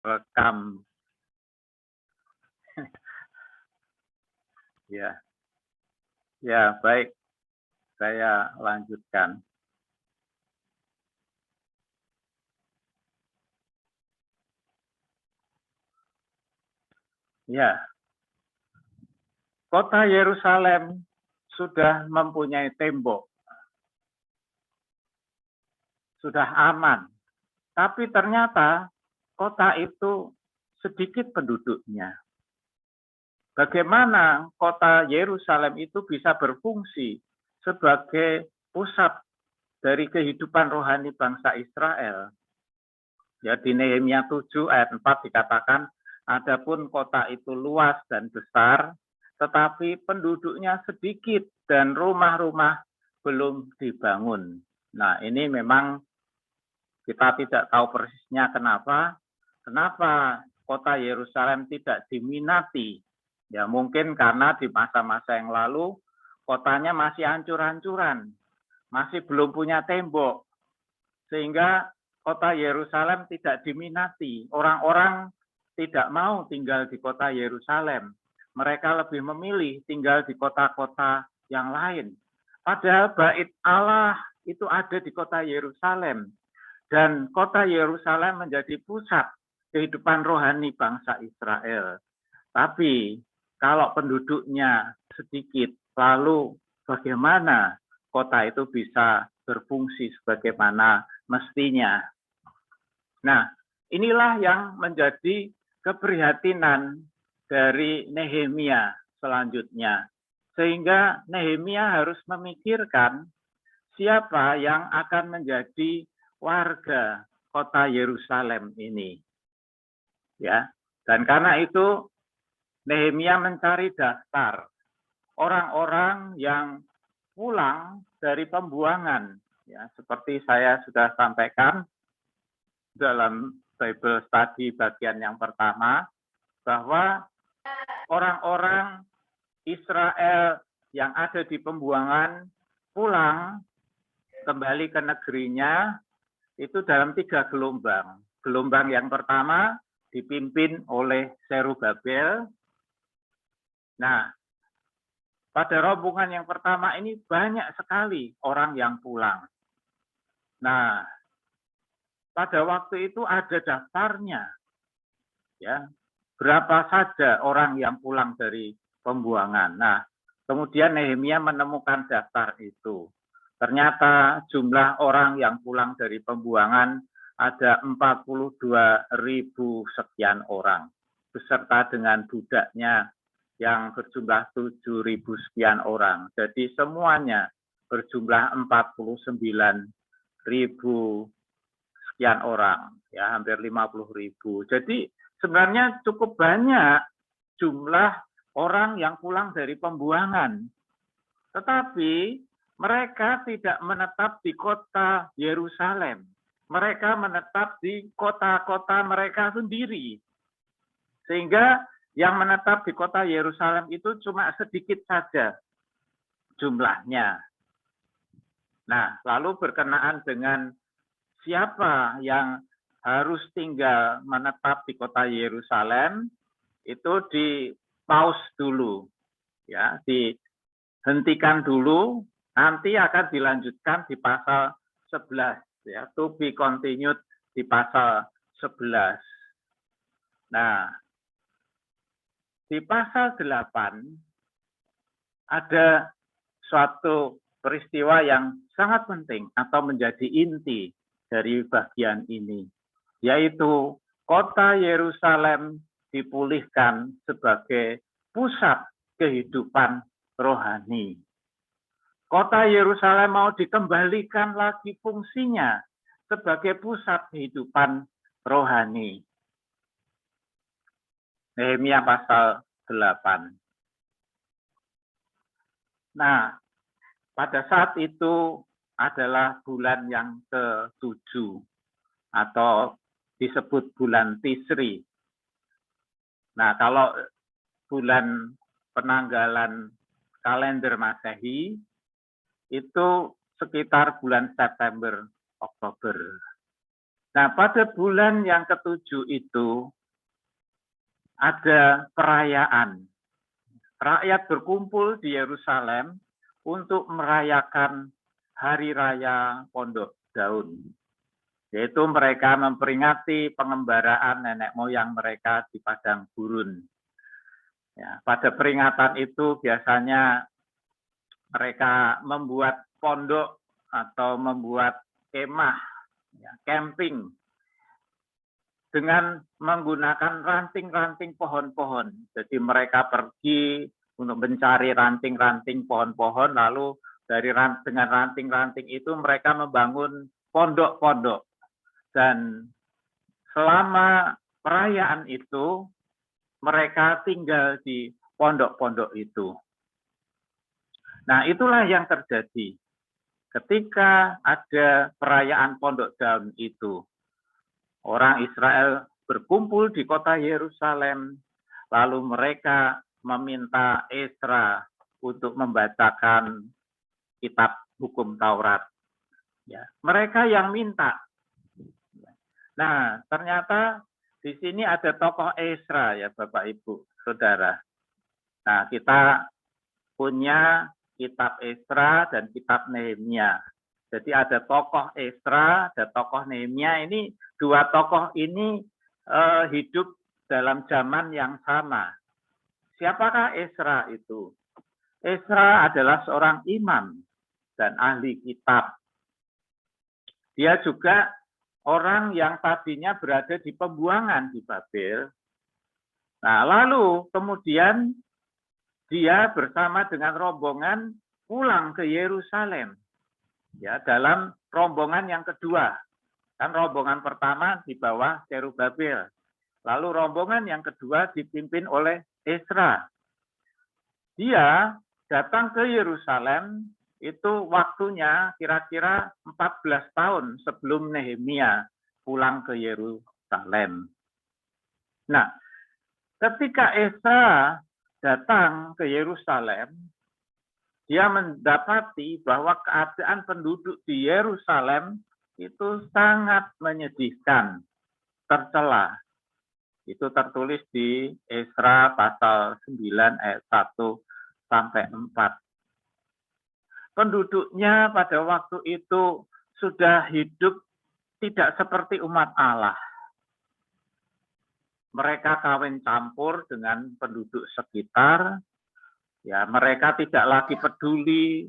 rekam. Ya, ya baik, saya lanjutkan. Ya, kota Yerusalem sudah mempunyai tembok, sudah aman, tapi ternyata kota itu sedikit penduduknya. Bagaimana kota Yerusalem itu bisa berfungsi sebagai pusat dari kehidupan rohani bangsa Israel? Ya, di Nehemia 7 ayat 4 dikatakan, adapun kota itu luas dan besar, tetapi penduduknya sedikit dan rumah-rumah belum dibangun. Nah, ini memang kita tidak tahu persisnya kenapa kota Yerusalem tidak diminati. Ya mungkin karena di masa-masa yang lalu kotanya masih hancur-hancuran, masih belum punya tembok, sehingga kota Yerusalem tidak diminati. Orang-orang tidak mau tinggal di kota Yerusalem. Mereka lebih memilih tinggal di kota-kota yang lain. Padahal bait Allah itu ada di kota Yerusalem. Dan kota Yerusalem menjadi pusat kehidupan rohani bangsa Israel. Tapi kalau penduduknya sedikit, lalu bagaimana kota itu bisa berfungsi sebagaimana mestinya? Nah, inilah yang menjadi keprihatinan dari Nehemia selanjutnya. Sehingga Nehemia harus memikirkan siapa yang akan menjadi warga kota Yerusalem ini. Ya, dan karena itu Nehemia mencari daftar orang-orang yang pulang dari pembuangan. Ya, seperti saya sudah sampaikan dalam Bible Study bagian yang pertama, bahwa orang-orang Israel yang ada di pembuangan pulang kembali ke negerinya itu dalam 3 gelombang. Gelombang yang pertama dipimpin oleh Zerubabel. Nah, pada rombongan yang pertama ini banyak sekali orang yang pulang. Nah, pada waktu itu ada daftarnya. Ya, berapa saja orang yang pulang dari pembuangan. Nah, kemudian Nehemia menemukan daftar itu. Ternyata jumlah orang yang pulang dari pembuangan ada 42.000 sekian orang, beserta dengan budaknya yang berjumlah 7.000 sekian orang. Jadi semuanya berjumlah 49.000 sekian orang, ya hampir 50.000. Jadi sebenarnya cukup banyak jumlah orang yang pulang dari pembuangan. Tetapi mereka tidak menetap di kota Yerusalem. Mereka menetap di kota-kota mereka sendiri. Sehingga yang menetap di kota Yerusalem itu cuma sedikit saja jumlahnya. Nah, lalu berkenaan dengan siapa yang harus tinggal menetap di kota Yerusalem, itu di pause dulu, ya, dihentikan dulu, nanti akan dilanjutkan di pasal 11, ya, to be continued di pasal 11. Nah, di pasal 8 ada suatu peristiwa yang sangat penting atau menjadi inti dari bagian ini, yaitu kota Yerusalem dipulihkan sebagai pusat kehidupan rohani. Kota Yerusalem mau dikembalikan lagi fungsinya sebagai pusat kehidupan rohani. Nehemia pasal 8. Nah, pada saat itu adalah bulan yang ke-7 atau disebut bulan Tisri. Nah, kalau bulan penanggalan kalender Masehi itu sekitar bulan September, Oktober. Nah, pada bulan yang ketujuh itu ada perayaan. Rakyat berkumpul di Yerusalem untuk merayakan Hari Raya Pondok Daun. Yaitu mereka memperingati pengembaraan nenek moyang mereka di padang gurun. Ya, pada peringatan itu biasanya mereka membuat pondok atau membuat kemah, ya, camping, dengan menggunakan ranting-ranting pohon-pohon. Jadi mereka pergi untuk mencari ranting-ranting pohon-pohon, lalu dengan ranting-ranting itu mereka membangun pondok-pondok. Dan selama perayaan itu, mereka tinggal di pondok-pondok itu. Nah, itulah yang terjadi ketika ada perayaan Pondok Daun itu. Orang Israel berkumpul di kota Yerusalem, lalu mereka meminta Ezra untuk membacakan kitab hukum Taurat. Ya, mereka yang minta. Nah, ternyata di sini ada tokoh Ezra ya Bapak Ibu, Saudara. Nah, kita punya kitab Ezra dan kitab Nehemia. Jadi ada tokoh Ezra, ada tokoh Nehemia. Ini dua tokoh ini hidup dalam zaman yang sama. Siapakah Ezra itu? Ezra adalah seorang imam dan ahli kitab. Dia juga orang yang tadinya berada di pembuangan di Babel. Nah, lalu kemudian dia bersama dengan rombongan pulang ke Yerusalem. Ya, dalam rombongan yang kedua. Kan rombongan pertama di bawah Zerubabel. Lalu rombongan yang kedua dipimpin oleh Ezra. Dia datang ke Yerusalem itu waktunya kira-kira 14 tahun sebelum Nehemia pulang ke Yerusalem. Nah, ketika Ezra datang ke Yerusalem, dia mendapati bahwa keadaan penduduk di Yerusalem itu sangat menyedihkan, tercela. Itu tertulis di Ezra pasal 9 ayat 1 sampai 4. Penduduknya pada waktu itu sudah hidup tidak seperti umat Allah. Mereka kawin campur dengan penduduk sekitar. Ya, mereka tidak lagi peduli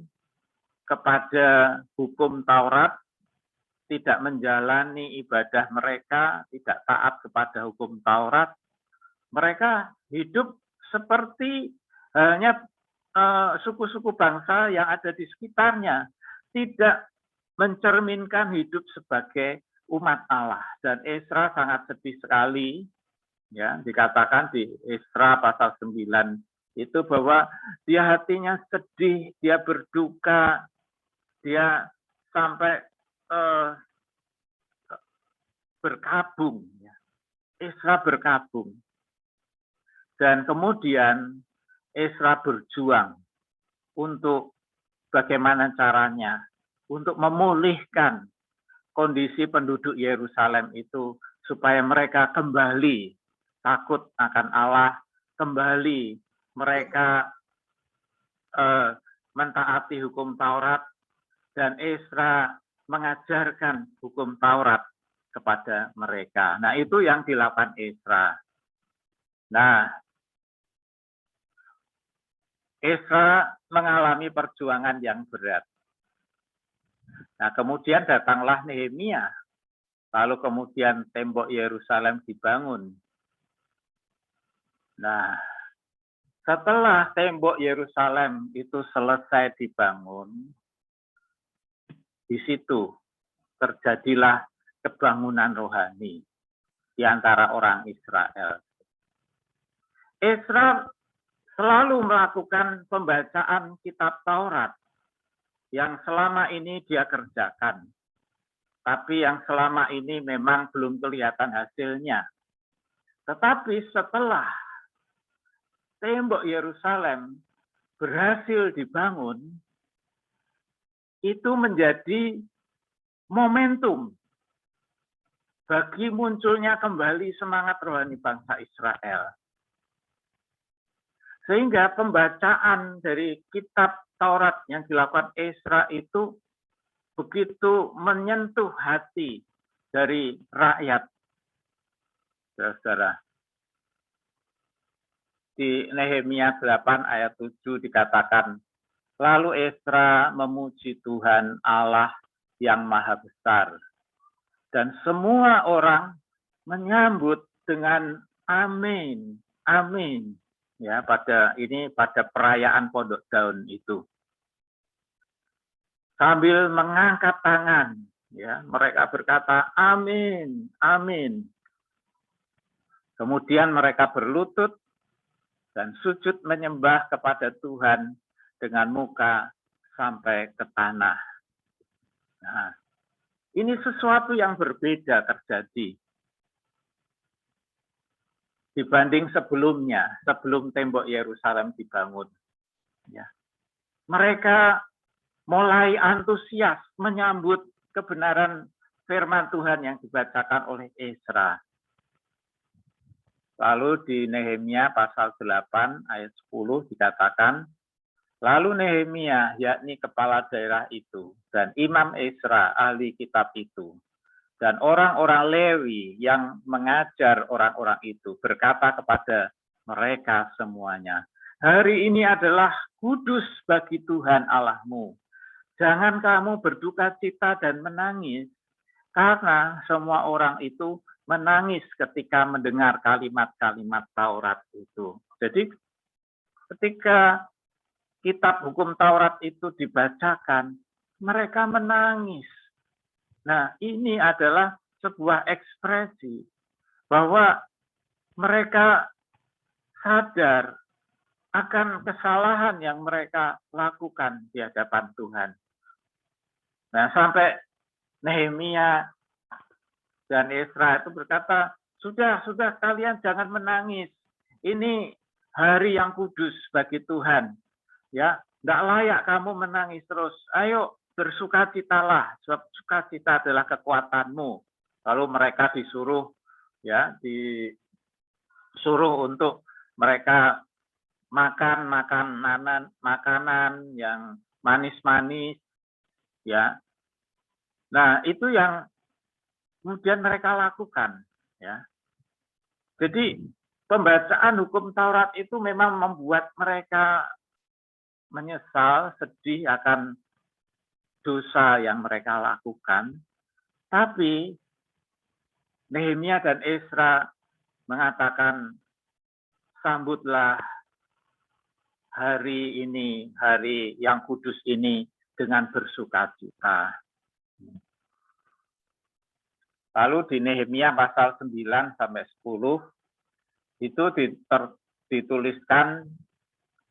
kepada hukum Taurat, tidak menjalani ibadah mereka, tidak taat kepada hukum Taurat. Mereka hidup seperti halnya suku-suku bangsa yang ada di sekitarnya, tidak mencerminkan hidup sebagai umat Allah. Dan Ezra sangat sedih sekali, ya, dikatakan di Ezra pasal 9 itu bahwa dia hatinya sedih, dia berduka, dia sampai berkabung. Ya. Ezra berkabung. Dan kemudian Ezra berjuang untuk bagaimana caranya untuk memulihkan kondisi penduduk Yerusalem itu supaya mereka kembali takut akan Allah, kembali mereka mentaati hukum Taurat, dan Ezra mengajarkan hukum Taurat kepada mereka. Nah, itu yang dilakukan Ezra. Nah, Ezra mengalami perjuangan yang berat. Nah, kemudian datanglah Nehemia. Lalu kemudian tembok Yerusalem dibangun. Nah, setelah tembok Yerusalem itu selesai dibangun, di situ terjadilah kebangunan rohani di antara orang Israel. Ezra selalu melakukan pembacaan kitab Taurat yang selama ini dia kerjakan. Tapi yang selama ini memang belum kelihatan hasilnya. Tetapi setelah tembok Yerusalem berhasil dibangun, itu menjadi momentum bagi munculnya kembali semangat rohani bangsa Israel. Sehingga pembacaan dari kitab Taurat yang dilakukan Ezra itu begitu menyentuh hati dari rakyat. Saudara, di Nehemia 8 ayat 7 dikatakan, lalu Ezra memuji Tuhan Allah yang maha besar. Dan semua orang menyambut dengan amin, amin. Ya, pada perayaan Pondok Daun itu. Sambil mengangkat tangan, ya, mereka berkata amin, amin. Kemudian mereka berlutut dan sujud menyembah kepada Tuhan dengan muka sampai ke tanah. Nah, ini sesuatu yang berbeda terjadi dibanding sebelumnya, sebelum tembok Yerusalem dibangun. Ya. Mereka mulai antusias menyambut kebenaran firman Tuhan yang dibacakan oleh Ezra. Lalu di Nehemia pasal 8 ayat 10 dikatakan, lalu Nehemia, yakni kepala daerah itu, dan Imam Ezra, ahli kitab itu, dan orang-orang Lewi yang mengajar orang-orang itu berkata kepada mereka semuanya, hari ini adalah kudus bagi Tuhan Allahmu. Jangan kamu berduka cita dan menangis, karena semua orang itu menangis ketika mendengar kalimat-kalimat Taurat itu. Jadi ketika kitab hukum Taurat itu dibacakan, mereka menangis. Nah, ini adalah sebuah ekspresi bahwa mereka sadar akan kesalahan yang mereka lakukan di hadapan Tuhan. Nah, sampai Nehemia dan Ezra itu berkata, sudah kalian jangan menangis. Ini hari yang kudus bagi Tuhan. Ya, enggak layak kamu menangis terus. Ayo bersukacitalah, sebab sukacita adalah kekuatanmu. Lalu mereka disuruh untuk mereka makan makanan yang manis-manis, ya. Nah, itu yang kemudian mereka lakukan, ya. Jadi pembacaan hukum Taurat itu memang membuat mereka menyesal, sedih akan dosa yang mereka lakukan, tapi Nehemia dan Ezra mengatakan, sambutlah hari ini, hari yang kudus ini dengan bersukacita. Lalu di Nehemia pasal 9 sampai 10 itu dituliskan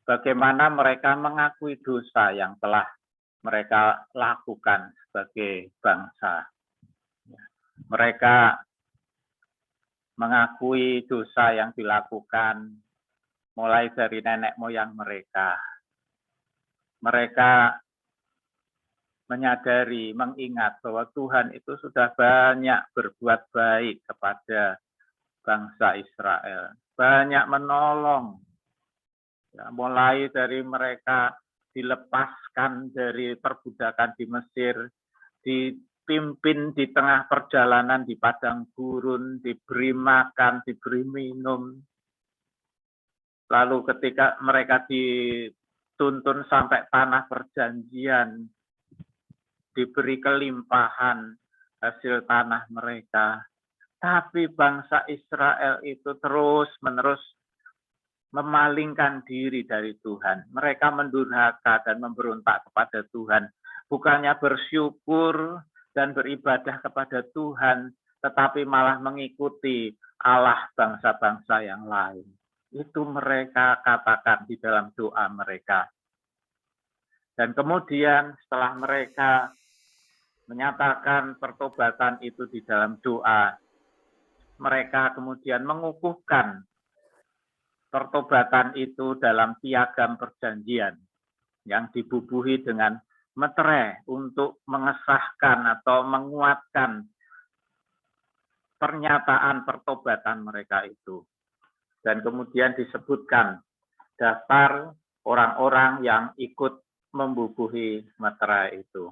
bagaimana mereka mengakui dosa yang telah mereka lakukan sebagai bangsa. Mereka mengakui dosa yang dilakukan mulai dari nenek moyang mereka. Mereka menyadari, mengingat bahwa Tuhan itu sudah banyak berbuat baik kepada bangsa Israel. Banyak menolong. Ya, mulai dari mereka dilepaskan dari perbudakan di Mesir, dipimpin di tengah perjalanan di padang gurun, diberi makan, diberi minum. Lalu ketika mereka dituntun sampai tanah perjanjian, diberi kelimpahan hasil tanah mereka. Tapi bangsa Israel itu terus-menerus memalingkan diri dari Tuhan. Mereka mendurhaka dan memberontak kepada Tuhan. Bukannya bersyukur dan beribadah kepada Tuhan, tetapi malah mengikuti Allah bangsa-bangsa yang lain. Itu mereka katakan di dalam doa mereka. Dan kemudian setelah mereka menyatakan pertobatan itu di dalam doa, mereka kemudian mengukuhkan pertobatan itu dalam piagam perjanjian yang dibubuhi dengan meterai untuk mengesahkan atau menguatkan pernyataan pertobatan mereka itu. Dan kemudian disebutkan daftar orang-orang yang ikut membubuhi meterai itu.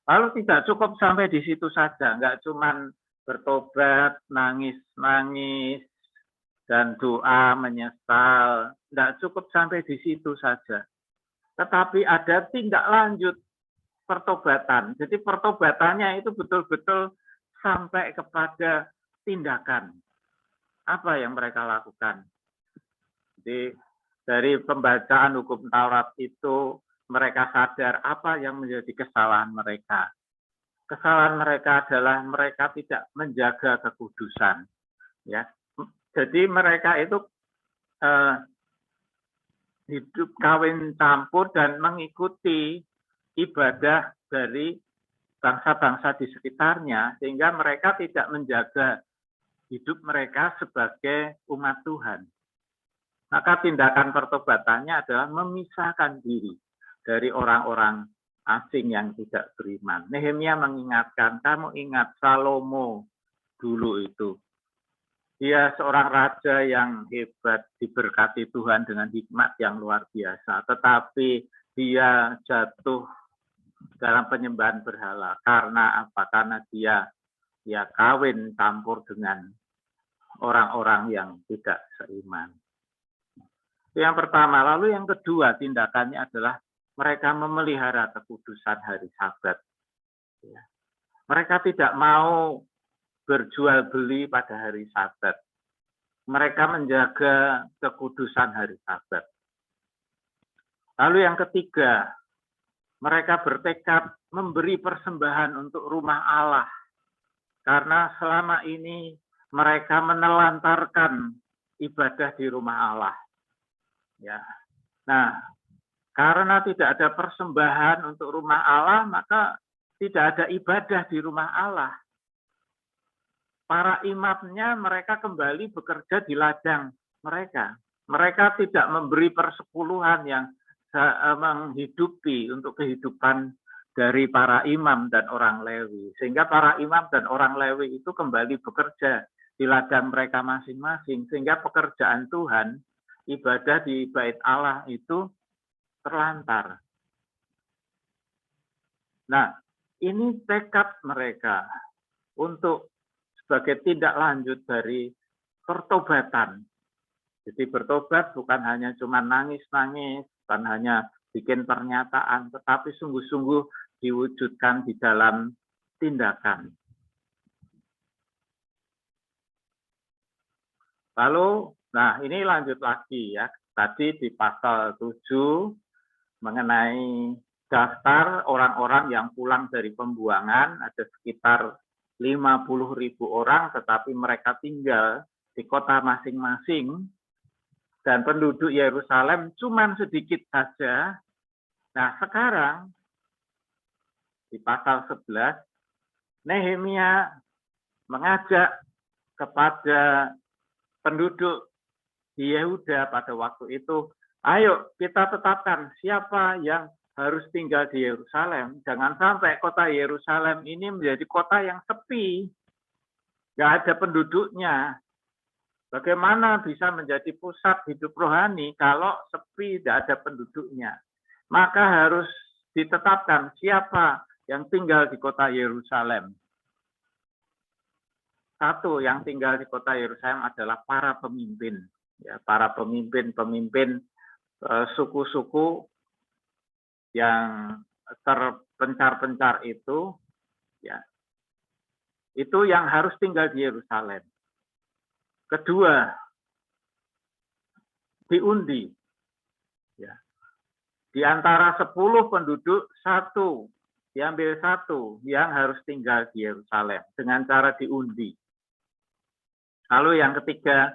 Lalu tidak cukup sampai di situ saja, nggak cuma bertobat, nangis-nangis, dan doa menyesal, nggak cukup sampai di situ saja. Tetapi ada tindak lanjut pertobatan. Jadi pertobatannya itu betul-betul sampai kepada tindakan. Apa yang mereka lakukan? Jadi dari pembacaan hukum Taurat itu mereka sadar apa yang menjadi kesalahan mereka. Kesalahan mereka adalah mereka tidak menjaga kekudusan. Ya, jadi mereka itu hidup kawin campur dan mengikuti ibadah dari bangsa-bangsa di sekitarnya, sehingga mereka tidak menjaga hidup mereka sebagai umat Tuhan. Maka tindakan pertobatannya adalah memisahkan diri dari orang-orang asing yang tidak beriman. Nehemia mengingatkan, kamu ingat Salomo dulu itu. Dia seorang raja yang hebat, diberkati Tuhan dengan hikmat yang luar biasa. Tetapi dia jatuh dalam penyembahan berhala. Karena apa? Karena dia kawin campur dengan orang-orang yang tidak seiman. Itu yang pertama. Lalu yang kedua tindakannya adalah mereka memelihara kekudusan hari Sabat. Mereka tidak mau berjual beli pada hari Sabat. Mereka menjaga kekudusan hari Sabat. Lalu yang ketiga, mereka bertekad memberi persembahan untuk rumah Allah. Karena selama ini mereka menelantarkan ibadah di rumah Allah. Ya. Nah, karena tidak ada persembahan untuk rumah Allah, maka tidak ada ibadah di rumah Allah. Para imamnya mereka kembali bekerja di ladang mereka. Mereka tidak memberi persepuluhan yang menghidupi untuk kehidupan dari para imam dan orang Lewi. Sehingga para imam dan orang Lewi itu kembali bekerja di ladang mereka masing-masing. Sehingga pekerjaan Tuhan, ibadah di bait Allah itu terlantar. Nah, ini tekad mereka untuk sebagai tindak lanjut dari pertobatan. Jadi bertobat bukan hanya cuma nangis-nangis, bukan hanya bikin pernyataan, tetapi sungguh-sungguh diwujudkan di dalam tindakan. Lalu, nah ini lanjut lagi ya. Tadi di pasal 7 mengenai daftar orang-orang yang pulang dari pembuangan, ada sekitar 50.000 orang, tetapi mereka tinggal di kota masing-masing, dan penduduk Yerusalem cuma sedikit saja. Nah sekarang, di pasal 11, Nehemia mengajak kepada penduduk di Yehuda pada waktu itu, ayo kita tetapkan siapa yang harus tinggal di Yerusalem. Jangan sampai kota Yerusalem ini menjadi kota yang sepi, nggak ada penduduknya. Bagaimana bisa menjadi pusat hidup rohani kalau sepi, tidak ada penduduknya? Maka harus ditetapkan siapa yang tinggal di kota Yerusalem. Satu yang tinggal di kota Yerusalem adalah para pemimpin, ya, para pemimpin suku-suku yang terpencar-pencar itu, ya, itu yang harus tinggal di Yerusalem. Kedua, diundi, ya, di antara 10 penduduk diambil satu yang harus tinggal di Yerusalem dengan cara diundi. Lalu yang ketiga,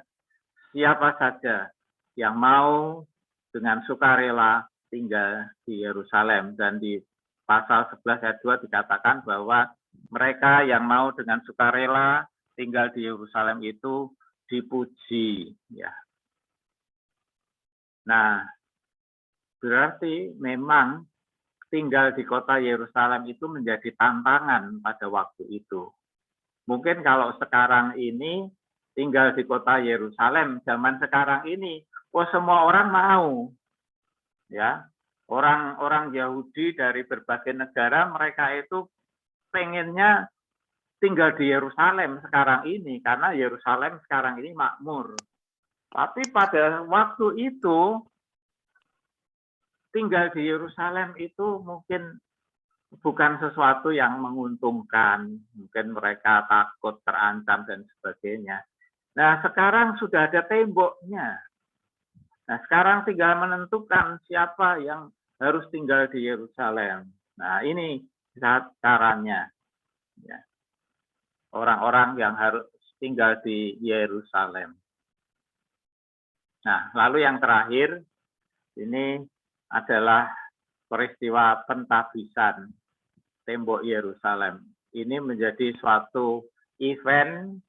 siapa saja yang mau dengan sukarela tinggal di Yerusalem. Dan di pasal 11 ayat 2 dikatakan bahwa mereka yang mau dengan sukarela tinggal di Yerusalem itu dipuji. Ya. Nah, berarti memang tinggal di kota Yerusalem itu menjadi tantangan pada waktu itu. Mungkin kalau sekarang ini tinggal di kota Yerusalem, zaman sekarang ini, semua orang mau, ya. Orang-orang Yahudi dari berbagai negara, mereka itu pengennya tinggal di Yerusalem sekarang ini, karena Yerusalem sekarang ini makmur. Tapi pada waktu itu, tinggal di Yerusalem itu mungkin bukan sesuatu yang menguntungkan. Mungkin mereka takut, terancam, dan sebagainya. Nah, sekarang sudah ada temboknya. Nah, sekarang tinggal menentukan siapa yang harus tinggal di Yerusalem. Nah, ini caranya. Ya. Orang-orang yang harus tinggal di Yerusalem. Nah, lalu yang terakhir, ini adalah peristiwa pentabisan tembok Yerusalem. Ini menjadi suatu event,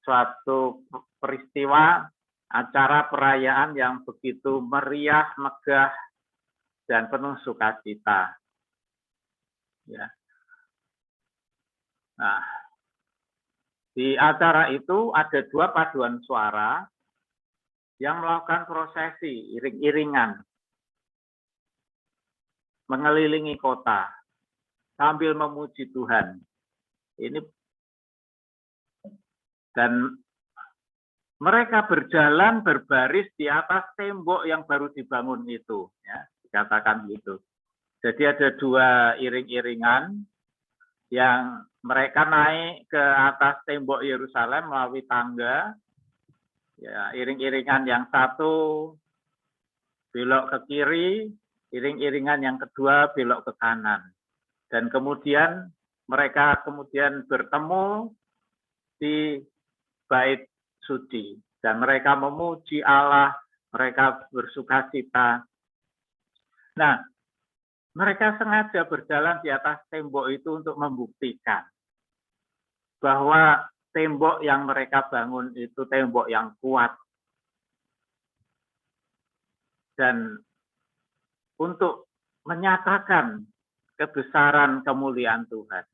suatu peristiwa, acara perayaan yang begitu meriah, megah, dan penuh sukacita. Ya. Nah, di acara itu ada 2 paduan suara yang melakukan prosesi iring-iringan mengelilingi kota sambil memuji Tuhan. Ini dan mereka berjalan berbaris di atas tembok yang baru dibangun itu, ya, dikatakan begitu. Jadi ada 2 iring-iringan yang mereka naik ke atas tembok Yerusalem melalui tangga. Ya, iring-iringan yang satu belok ke kiri, iring-iringan yang kedua belok ke kanan. Dan kemudian mereka bertemu di bait suci. Dan mereka memuji Allah, mereka bersukacita. Nah, mereka sengaja berjalan di atas tembok itu untuk membuktikan bahwa tembok yang mereka bangun itu tembok yang kuat. Dan untuk menyatakan kebesaran kemuliaan Tuhan.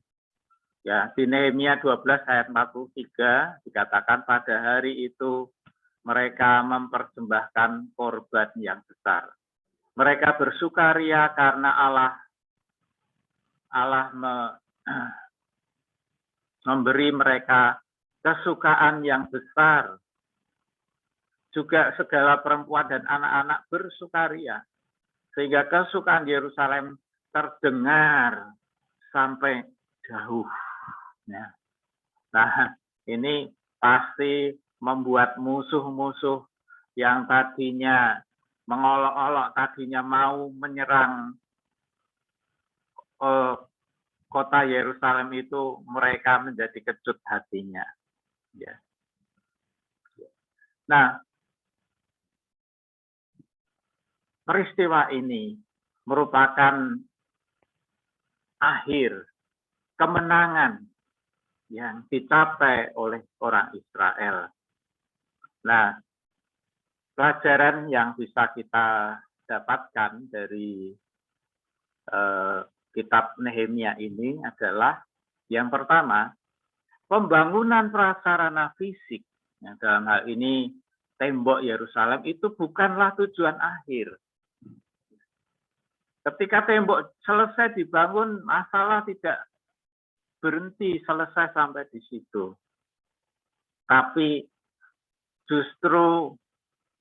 Ya, di Nehemia 12 ayat 43 dikatakan pada hari itu mereka mempersembahkan korban yang besar. Mereka bersukaria karena Allah memberi mereka kesukaan yang besar. Juga segala perempuan dan anak-anak bersukaria. Sehingga kesukaan Yerusalem terdengar sampai jauh. Ya. Nah, ini pasti membuat musuh-musuh yang tadinya mengolok-olok, tadinya mau menyerang kota Yerusalem itu, mereka menjadi kecut hatinya. Ya. Nah, peristiwa ini merupakan akhir kemenangan yang dicapai oleh orang Israel. Nah, pelajaran yang bisa kita dapatkan dari kitab Nehemia ini adalah yang pertama, pembangunan prasarana fisik. Nah, dalam hal ini tembok Yerusalem itu bukanlah tujuan akhir. Ketika tembok selesai dibangun, masalah tidak berhenti selesai sampai di situ. Tapi justru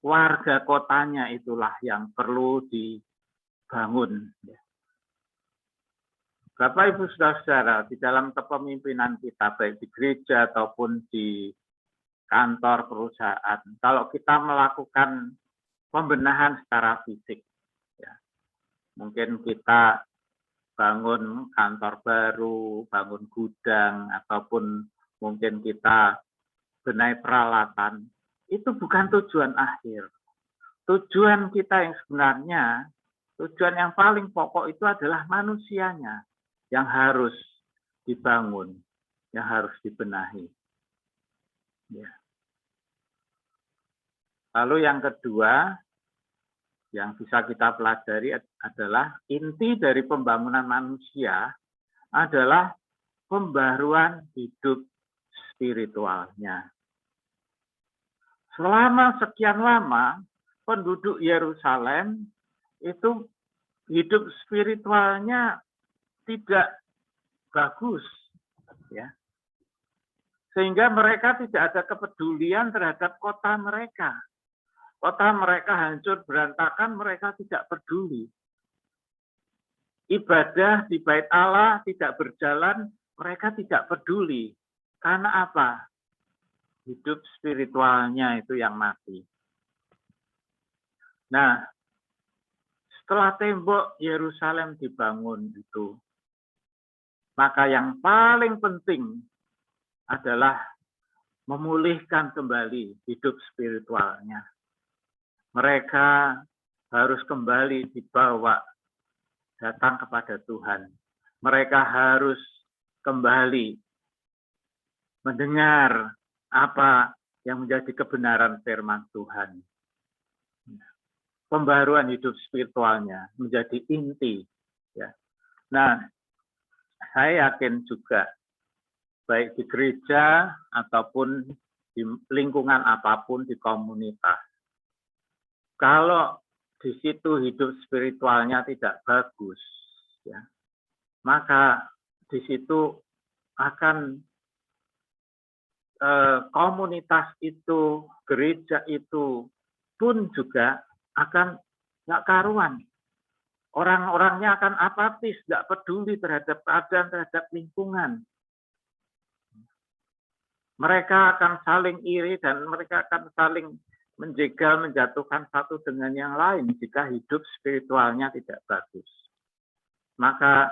warga kotanya itulah yang perlu dibangun. Bapak Ibu Saudara, di dalam kepemimpinan kita, baik di gereja ataupun di kantor perusahaan, kalau kita melakukan pembenahan secara fisik, ya, mungkin kita bangun kantor baru, bangun gudang, ataupun mungkin kita benahi peralatan, itu bukan tujuan akhir. Tujuan kita yang sebenarnya, tujuan yang paling pokok itu adalah manusianya yang harus dibangun, yang harus dibenahi. Ya. Lalu yang kedua, yang bisa kita pelajari adalah inti dari pembangunan manusia adalah pembaruan hidup spiritualnya. Selama sekian lama, penduduk Yerusalem itu hidup spiritualnya tidak bagus, ya. Sehingga mereka tidak ada kepedulian terhadap kota mereka. Kota mereka hancur berantakan, mereka tidak peduli. Ibadah di bait Allah tidak berjalan, mereka tidak peduli. Karena apa? Hidup spiritualnya itu yang mati. Nah, setelah tembok Yerusalem dibangun itu, maka yang paling penting adalah memulihkan kembali hidup spiritualnya. Mereka harus kembali dibawa datang kepada Tuhan. Mereka harus kembali mendengar apa yang menjadi kebenaran firman Tuhan. Pembaruan hidup spiritualnya menjadi inti. Ya. Nah, saya yakin juga baik di gereja ataupun di lingkungan apapun di komunitas, kalau di situ hidup spiritualnya tidak bagus, ya, maka di situ akan komunitas itu, gereja itu pun juga akan nggak karuan. Orang-orangnya akan apatis, nggak peduli terhadap keadaan, terhadap lingkungan. Mereka akan saling iri dan mereka akan saling menjegal, menjatuhkan satu dengan yang lain jika hidup spiritualnya tidak bagus. Maka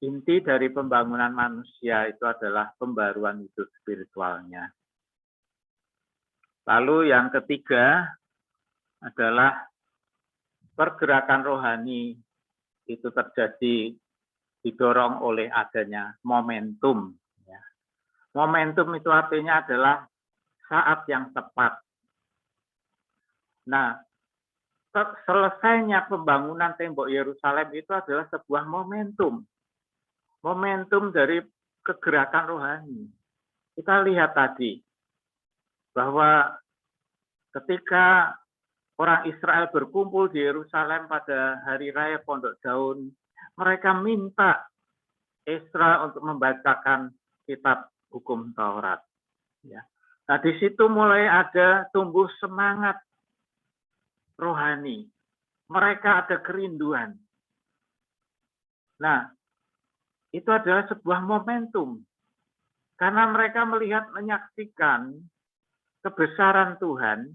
inti dari pembangunan manusia itu adalah pembaruan hidup spiritualnya. Lalu yang ketiga adalah pergerakan rohani itu terjadi didorong oleh adanya momentum. Momentum itu artinya adalah saat yang tepat. Nah, selesainya pembangunan tembok Yerusalem itu adalah sebuah momentum. Momentum dari kegerakan rohani. Kita lihat tadi bahwa ketika orang Israel berkumpul di Yerusalem pada hari raya Pondok Daun, mereka minta Ezra untuk membacakan kitab hukum Taurat. Ya. Nah, di situ mulai ada tumbuh semangat rohani. Mereka ada kerinduan. Nah, itu adalah sebuah momentum. Karena mereka melihat, menyaksikan kebesaran Tuhan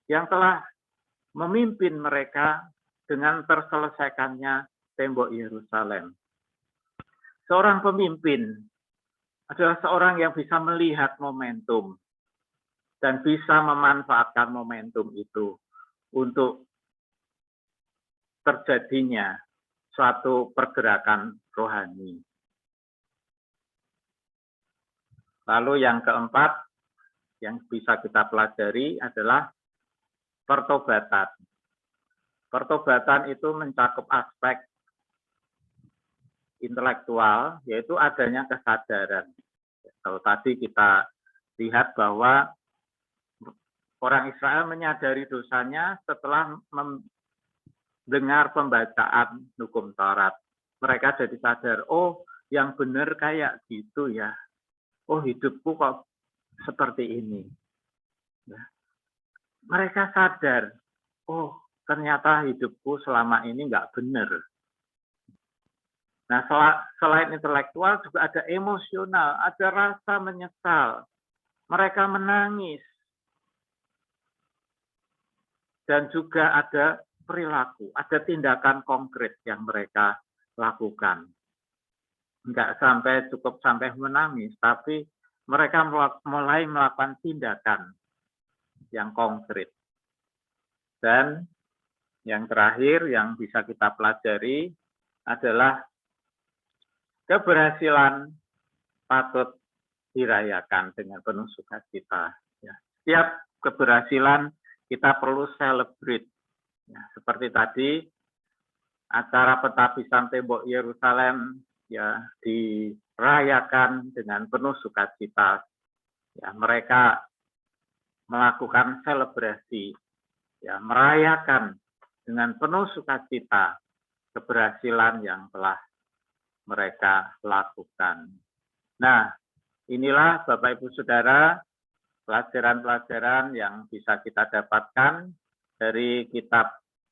yang telah memimpin mereka dengan terselesaikannya tembok Yerusalem. Seorang pemimpin adalah seorang yang bisa melihat momentum dan bisa memanfaatkan momentum itu untuk terjadinya suatu pergerakan rohani. Lalu yang keempat yang bisa kita pelajari adalah pertobatan. Pertobatan itu mencakup aspek intelektual, yaitu adanya kesadaran. Kalau tadi kita lihat bahwa orang Israel menyadari dosanya setelah mendengar pembacaan hukum Taurat. Mereka jadi sadar, oh yang benar kayak gitu ya. Oh hidupku kok seperti ini. Ya. Mereka sadar, oh ternyata hidupku selama ini nggak benar. Nah, selain intelektual juga ada emosional, ada rasa menyesal. Mereka menangis. Dan juga ada perilaku, ada tindakan konkret yang mereka lakukan. Enggak cukup sampai menangis, tapi mereka mulai melakukan tindakan yang konkret. Dan yang terakhir yang bisa kita pelajari adalah keberhasilan patut dirayakan dengan penuh sukacita. Ya. Setiap keberhasilan kita perlu celebrate. Ya, seperti tadi, acara pentabisan tembok Yerusalem ya dirayakan dengan penuh sukacita. Ya, mereka melakukan selebrasi, ya merayakan dengan penuh sukacita keberhasilan yang telah mereka lakukan. Nah, inilah Bapak Ibu Saudara pelajaran-pelajaran yang bisa kita dapatkan dari kitab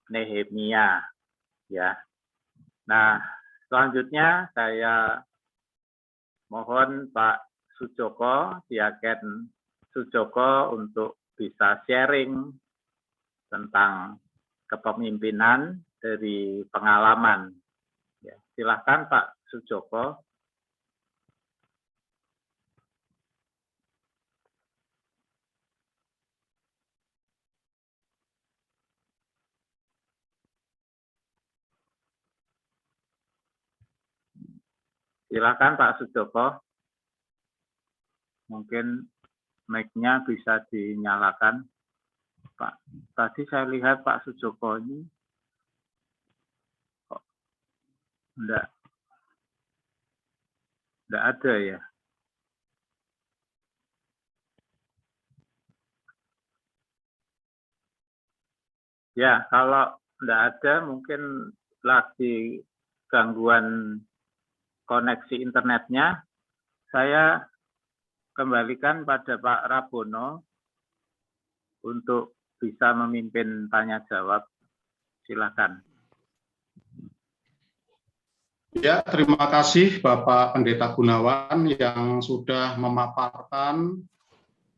Nehemia, ya. Nah, selanjutnya saya mohon Pak Sujoko, Diaken Sujoko untuk bisa sharing tentang kepemimpinan dari pengalaman. Ya, silakan Pak Sujoko. Silakan Pak Sujoko. Mungkin mic-nya bisa dinyalakan. Pak, tadi saya lihat Pak Sujoko ini kok enggak ada ya. Ya, kalau enggak ada mungkin lagi gangguan koneksi internetnya. Saya kembalikan pada Pak Rabono untuk bisa memimpin tanya jawab. Silakan. Ya, terima kasih Bapak Pendeta Gunawan yang sudah memaparkan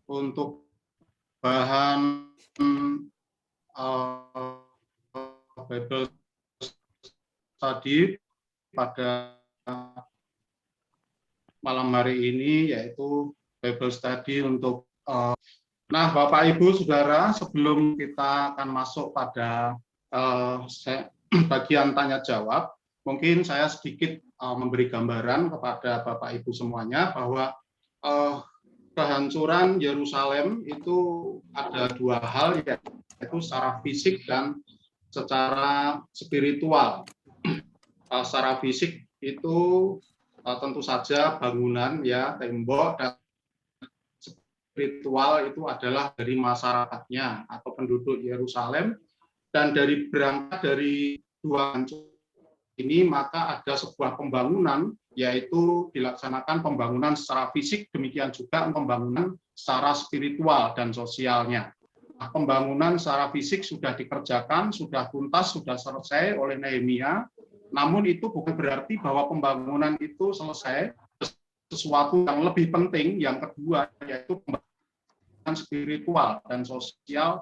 untuk bahan Bible study pada malam hari ini, yaitu Bible study untuk nah Bapak Ibu Saudara, sebelum kita akan masuk pada bagian tanya jawab, mungkin saya sedikit memberi gambaran kepada Bapak Ibu semuanya bahwa kehancuran Yerusalem itu ada dua hal, yaitu secara fisik dan secara spiritual. Secara fisik itu tentu saja bangunan, ya, tembok, dan spiritual itu adalah dari masyarakatnya atau penduduk Yerusalem. Dan dari berangkat dari dua ini, maka ada sebuah pembangunan, yaitu dilaksanakan pembangunan secara fisik, demikian juga pembangunan secara spiritual dan sosialnya. Nah, pembangunan secara fisik sudah dikerjakan, sudah tuntas, sudah selesai oleh Nehemia. Namun itu bukan berarti bahwa pembangunan itu selesai. Sesuatu yang lebih penting, yang kedua, yaitu pembangunan spiritual dan sosial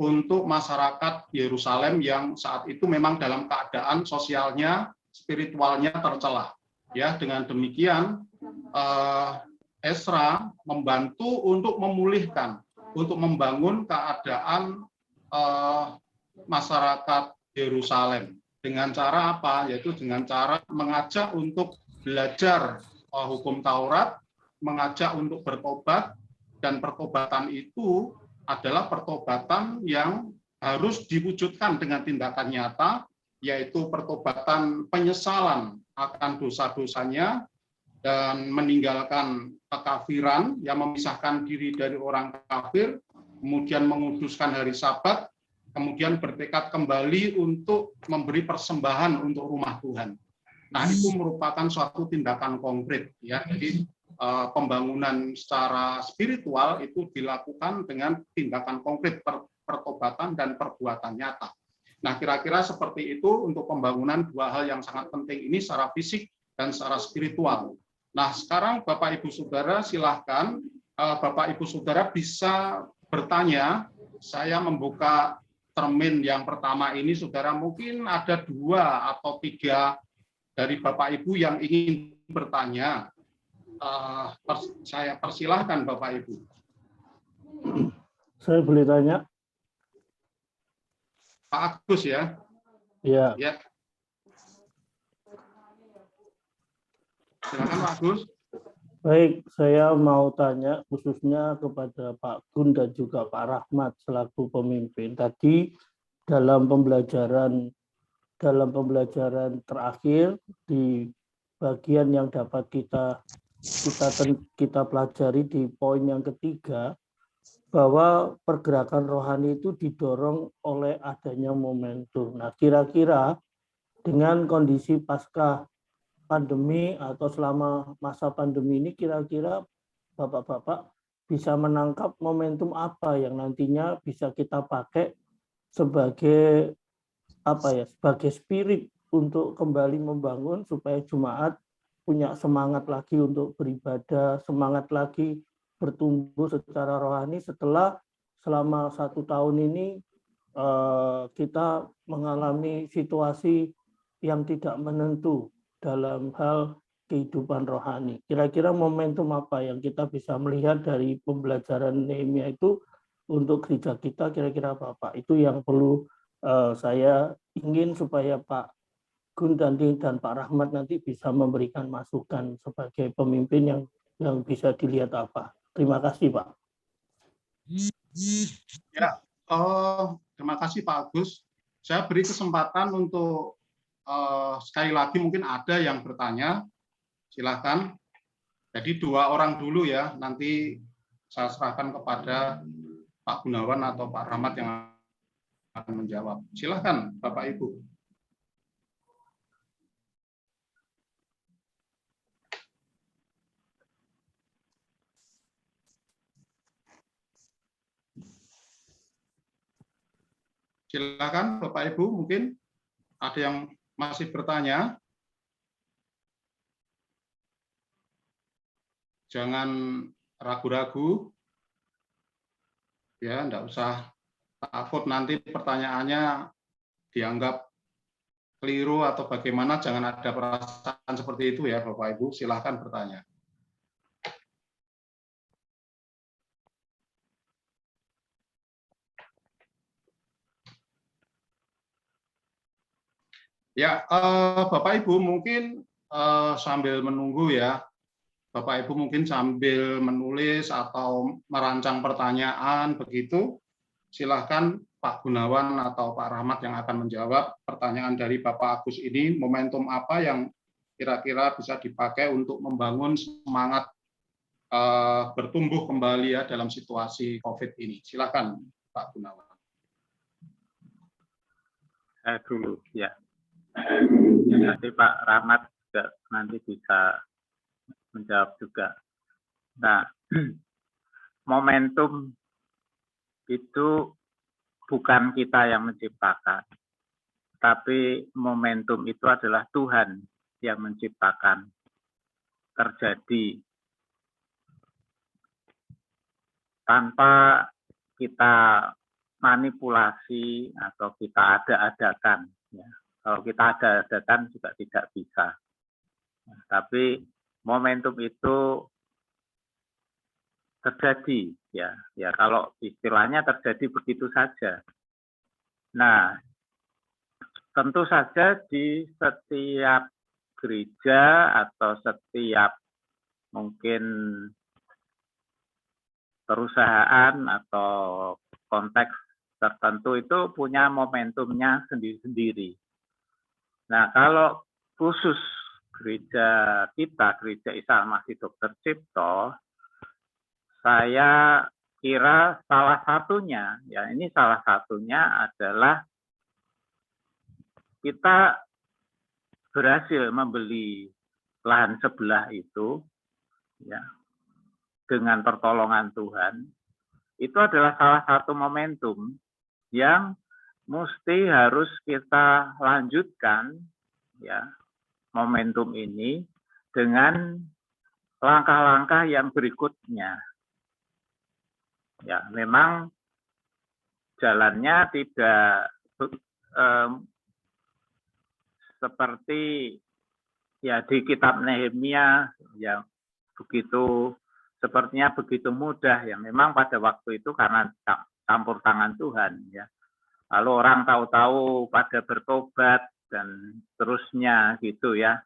untuk masyarakat Yerusalem yang saat itu memang dalam keadaan sosialnya, spiritualnya tercelah. Ya, dengan demikian Ezra membantu untuk memulihkan, untuk membangun keadaan masyarakat Yerusalem. Dengan cara apa? Yaitu dengan cara mengajak untuk belajar hukum Taurat, mengajak untuk bertobat, dan pertobatan itu adalah pertobatan yang harus diwujudkan dengan tindakan nyata, yaitu pertobatan penyesalan akan dosa-dosanya dan meninggalkan kekafiran yang memisahkan diri dari orang kafir, kemudian menguduskan hari Sabat, kemudian bertekad kembali untuk memberi persembahan untuk rumah Tuhan. Nah, itu merupakan suatu tindakan konkret, ya. Jadi pembangunan secara spiritual itu dilakukan dengan tindakan konkret, pertobatan dan perbuatan nyata. Nah, kira-kira seperti itu untuk pembangunan dua hal yang sangat penting ini, secara fisik dan secara spiritual. Nah, sekarang Bapak Ibu Saudara silahkan, Bapak Ibu Saudara bisa bertanya. Saya membuka termin yang pertama ini, Saudara, mungkin ada 2 atau 3 dari Bapak Ibu yang ingin bertanya. Saya persilahkan Bapak Ibu. Saya boleh tanya? Pak Agus, ya? Ya. Ya. Silakan Pak Agus. Baik, saya mau tanya khususnya kepada Pak Gun dan juga Pak Rahmat selaku pemimpin. Tadi dalam pembelajaran terakhir di bagian yang dapat kita pelajari di poin yang ketiga, bahwa pergerakan rohani itu didorong oleh adanya momentum. Nah, kira-kira dengan kondisi pasca pandemi atau selama masa pandemi ini, kira-kira Bapak-Bapak bisa menangkap momentum apa yang nantinya bisa kita pakai sebagai sebagai spirit untuk kembali membangun supaya jemaat punya semangat lagi untuk beribadah, semangat lagi bertumbuh secara rohani setelah selama 1 tahun ini kita mengalami situasi yang tidak menentu dalam hal kehidupan rohani. Kira-kira momentum apa yang kita bisa melihat dari pembelajaran Nehemia itu untuk gereja kita, kira-kira apa Pak? Itu yang perlu saya ingin supaya Pak Gun dan Pak Rahmat nanti bisa memberikan masukan sebagai pemimpin yang bisa dilihat apa. Terima kasih Pak. Ya, terima kasih Pak Agus. Saya beri kesempatan untuk sekali lagi mungkin ada yang bertanya, silahkan. Jadi 2 orang dulu ya, nanti saya serahkan kepada Pak Gunawan atau Pak Rahmat yang akan menjawab. Silahkan Bapak Ibu. Silakan Bapak Ibu, mungkin ada yang masih bertanya. Jangan ragu-ragu, ya, enggak usah takut nanti pertanyaannya dianggap keliru atau bagaimana, jangan ada perasaan seperti itu ya Bapak Ibu, silakan bertanya. Ya, Bapak Ibu mungkin sambil menunggu ya, Bapak Ibu mungkin sambil menulis atau merancang pertanyaan begitu, silahkan Pak Gunawan atau Pak Rahmat yang akan menjawab pertanyaan dari Bapak Agus ini, momentum apa yang kira-kira bisa dipakai untuk membangun semangat bertumbuh kembali ya dalam situasi COVID ini. Silakan Pak Gunawan. Saya dulu ya. Nanti Pak Rahmat juga nanti bisa menjawab juga. Nah, momentum itu bukan kita yang menciptakan, tapi momentum itu adalah Tuhan yang menciptakan terjadi tanpa kita manipulasi atau kita ada-adakan. Ya. Kalau kita ada-adakan juga tidak bisa. Ya, tapi momentum itu terjadi, ya kalau istilahnya terjadi begitu saja. Nah, tentu saja di setiap gereja atau setiap mungkin perusahaan atau konteks tertentu itu punya momentumnya sendiri-sendiri. Nah, kalau khusus gereja kita, Gereja Isa Al-Masih Dr. Cipto, saya kira salah satunya, ya ini salah satunya adalah kita berhasil membeli lahan sebelah itu, ya, dengan pertolongan Tuhan. Itu adalah salah satu momentum yang mesti harus kita lanjutkan, ya, momentum ini dengan langkah-langkah yang berikutnya. Ya, memang jalannya tidak seperti ya di kitab Nehemia yang sepertinya begitu mudah ya. Memang pada waktu itu karena campur tangan Tuhan ya. Lalu orang tahu-tahu pada bertobat dan seterusnya gitu ya.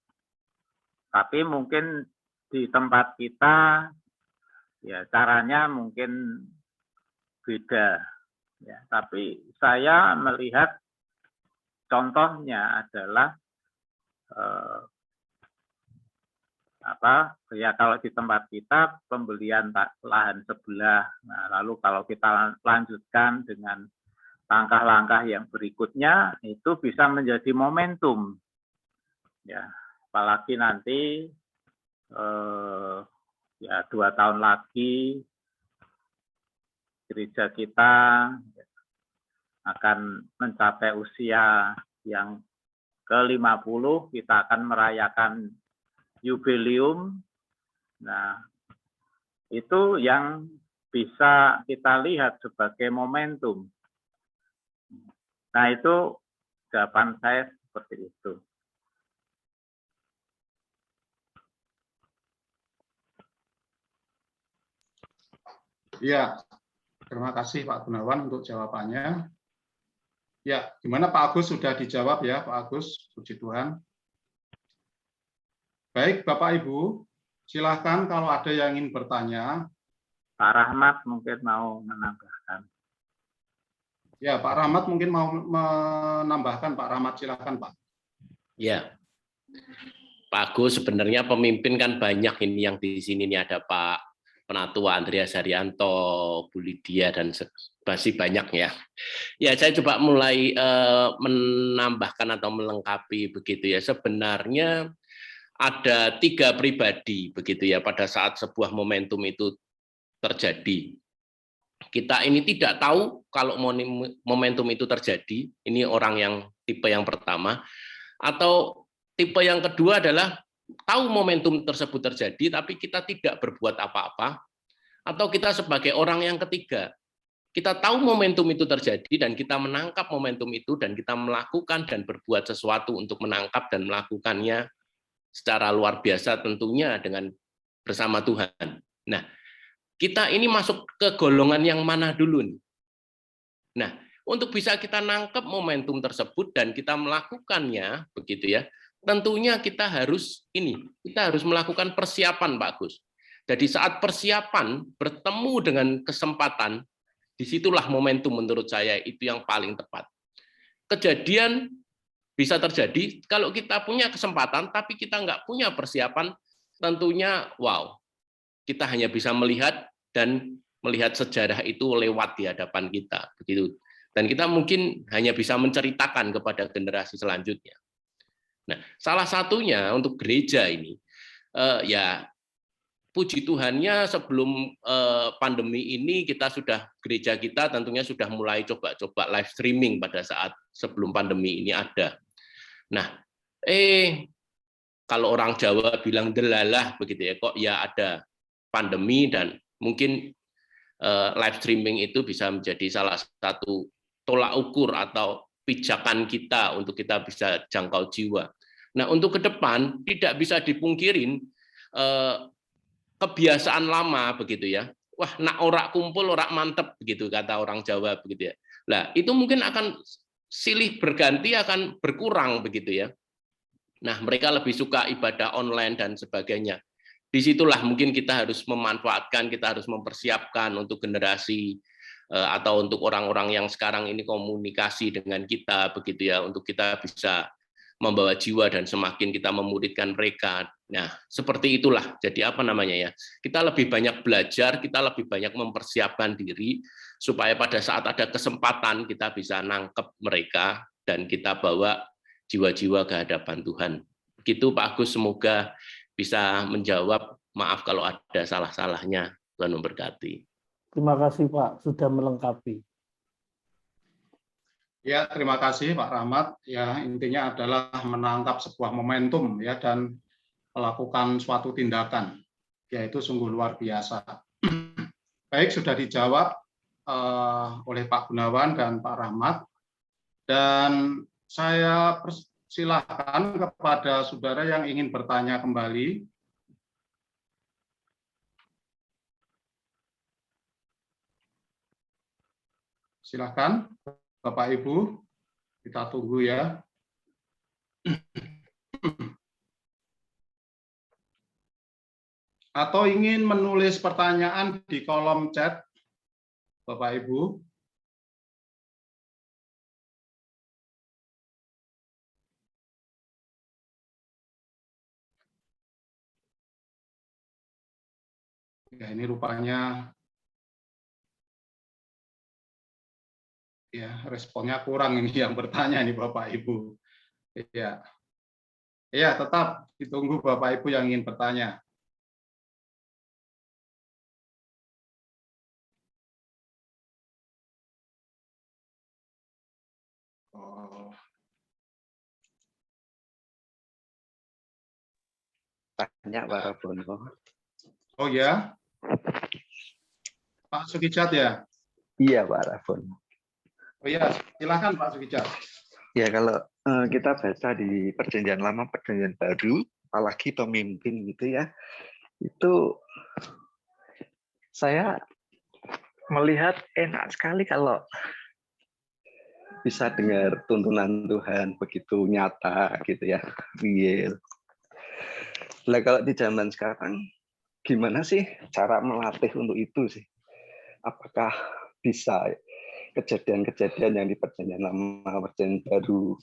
Tapi mungkin di tempat kita ya caranya mungkin beda ya. Tapi saya melihat contohnya adalah ya kalau di tempat kita pembelian lahan sebelah. Nah, lalu kalau kita lanjutkan dengan langkah-langkah yang berikutnya, itu bisa menjadi momentum. Ya, apalagi nanti ya 2 tahun lagi gereja kita akan mencapai usia yang ke-50, kita akan merayakan jubileum. Nah, itu yang bisa kita lihat sebagai momentum. Nah, itu jawaban saya seperti itu. Ya, terima kasih Pak Gunawan untuk jawabannya. Ya, gimana Pak Agus, sudah dijawab ya Pak Agus, puji Tuhan. Baik Bapak Ibu, silahkan kalau ada yang ingin bertanya. Pak Rahmat mungkin mau menambahkan. Ya, Pak Rahmat mungkin mau menambahkan. Pak Rahmat, silahkan Pak. Ya, Pak Agus, sebenarnya pemimpin kan banyak ini yang di sini nih, ada Pak Penatua Andreas Haryanto, Bu Lydia, dan masih banyak ya. Ya, saya coba mulai menambahkan atau melengkapi begitu ya. Sebenarnya ada 3 pribadi begitu ya pada saat sebuah momentum itu terjadi. Kita ini tidak tahu kalau momentum itu terjadi. Ini orang yang tipe yang pertama. Atau tipe yang kedua adalah tahu momentum tersebut terjadi, tapi kita tidak berbuat apa-apa, atau kita sebagai orang yang ketiga, kita tahu momentum itu terjadi dan kita menangkap momentum itu dan kita melakukan dan berbuat sesuatu untuk menangkap dan melakukannya secara luar biasa tentunya dengan bersama Tuhan. Nah, kita ini masuk ke golongan yang mana dulu nih? Nah, untuk bisa kita nangkep momentum tersebut dan kita melakukannya, begitu ya, tentunya kita harus melakukan persiapan, Pak Gus. Jadi saat persiapan bertemu dengan kesempatan, disitulah momentum menurut saya itu yang paling tepat. Kejadian bisa terjadi kalau kita punya kesempatan, tapi kita nggak punya persiapan, tentunya wow, kita hanya bisa melihat dan melihat sejarah itu lewat di hadapan kita, begitu. Dan kita mungkin hanya bisa menceritakan kepada generasi selanjutnya. Nah, salah satunya untuk gereja ini, ya puji Tuhannya sebelum pandemi ini gereja kita tentunya sudah mulai coba-coba live streaming pada saat sebelum pandemi ini ada. Nah, kalau orang Jawa bilang delalah begitu ya, kok ya ada pandemi dan mungkin live streaming itu bisa menjadi salah satu tolak ukur atau pijakan kita untuk kita bisa jangkau jiwa. Nah, untuk ke depan tidak bisa dipungkirin kebiasaan lama begitu ya. Wah, nak orak kumpul orak mantep begitu kata orang Jawa begitu ya. Nah, itu mungkin akan silih berganti akan berkurang begitu ya. Nah, mereka lebih suka ibadah online dan sebagainya. Disitulah mungkin kita harus memanfaatkan, kita harus mempersiapkan untuk generasi atau untuk orang-orang yang sekarang ini komunikasi dengan kita begitu ya, untuk kita bisa membawa jiwa dan semakin kita memuridkan mereka. Nah, seperti itulah. Jadi apa namanya ya? Kita lebih banyak belajar, kita lebih banyak mempersiapkan diri supaya pada saat ada kesempatan kita bisa nangkep mereka dan kita bawa jiwa-jiwa ke hadapan Tuhan. Begitu Pak Agus, semoga bisa menjawab. Maaf kalau ada salah-salahnya. Tuhan memberkati. Terima kasih Pak, sudah melengkapi. Ya, terima kasih Pak Rahmat. Ya, intinya adalah menangkap sebuah momentum ya dan melakukan suatu tindakan. Yaitu sungguh luar biasa. Baik, sudah dijawab oleh Pak Gunawan dan Pak Rahmat. Dan saya persilahkan kepada saudara yang ingin bertanya kembali. Silakan, Bapak Ibu, kita tunggu ya. Atau ingin menulis pertanyaan di kolom chat, Bapak Ibu. Ya, ini rupanya ya responnya kurang ini yang bertanya nih Bapak Ibu. Ya. Ya, tetap ditunggu Bapak Ibu yang ingin bertanya. Oh, Tanya Pak Rabono. oh ya, Pak Sukijat ya. Iya Pak Rabono. Oh ya, silakan Pak Sukijat. Ya kalau kita baca di Perjanjian Lama, Perjanjian Baru, apalagi pemimpin gitu ya, itu saya melihat enak sekali kalau bisa dengar tuntunan Tuhan begitu nyata gitu ya, real. Nah kalau di zaman sekarang, gimana sih cara melatih untuk itu sih? Apakah bisa kejadian-kejadian yang di Perjanjian Lama, Perjanjian Baru,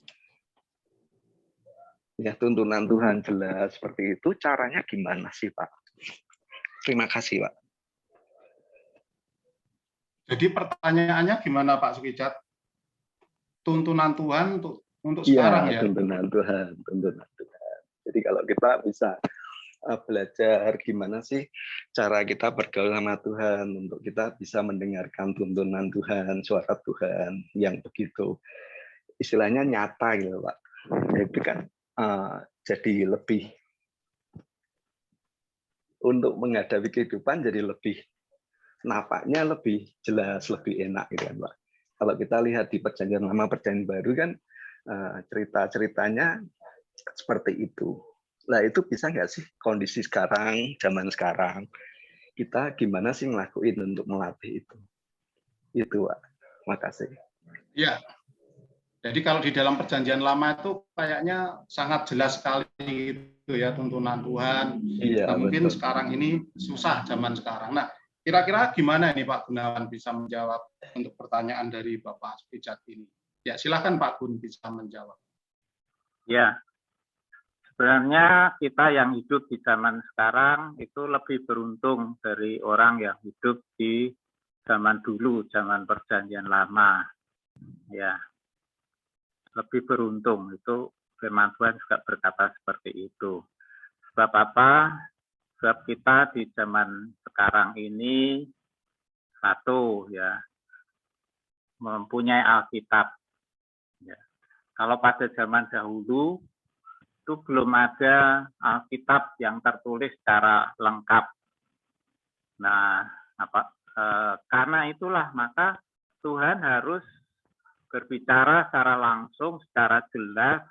ya tuntunan Tuhan jelas seperti itu, caranya gimana sih Pak? Terima kasih Pak. Jadi pertanyaannya gimana Pak Sukijat? Tuntunan Tuhan untuk Iya, sekarang ya? tuntunan Tuhan, tuntunan Tuhan. Jadi kalau kita bisa belajar gimana sih cara kita bergaul sama Tuhan untuk kita bisa mendengarkan tuntunan Tuhan, suara Tuhan yang begitu istilahnya nyata gitu Pak. Itu kan jadi lebih untuk menghadapi kehidupan jadi lebih napaknya lebih jelas, lebih enak gitu kan Pak. Kalau kita lihat di Perjanjian Lama, Perjanjian Baru kan cerita-ceritanya seperti itu. Nah itu bisa nggak sih kondisi sekarang, zaman sekarang, kita gimana sih ngelakuin untuk melatih itu? Itu Pak. Makasih. Ya. Jadi kalau di dalam Perjanjian Lama itu kayaknya sangat jelas sekali gitu ya tuntunan Tuhan. Iya, nah, mungkin betul. sekarang ini susah zaman sekarang. Nah, kira-kira gimana ini Pak Gunawan bisa menjawab untuk pertanyaan dari Bapak Sukijat ini? Ya, silakan Pak Gun bisa menjawab. Ya, sebenarnya kita yang hidup di zaman sekarang itu lebih beruntung dari orang yang hidup di zaman dulu, zaman Perjanjian Lama. Ya, lebih beruntung, itu firman Tuhan juga berkata seperti itu. Sebab apa? Sebab kita di zaman sekarang ini satu ya mempunyai Alkitab. Ya. Kalau pada zaman dahulu itu belum ada Alkitab yang tertulis secara lengkap. Nah, karena itulah maka Tuhan harus berbicara secara langsung, secara jelas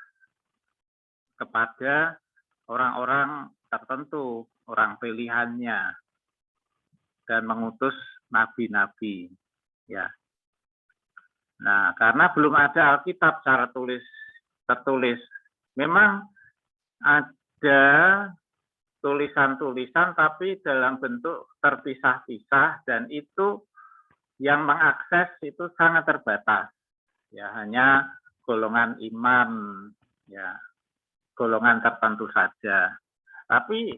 kepada orang-orang tertentu, orang pilihannya, dan mengutus nabi-nabi. Ya. Nah, karena belum ada Alkitab secara tertulis, memang ada tulisan-tulisan tapi dalam bentuk terpisah-pisah dan itu yang mengakses itu sangat terbatas. Ya, hanya golongan imam, ya, golongan tertentu saja. Tapi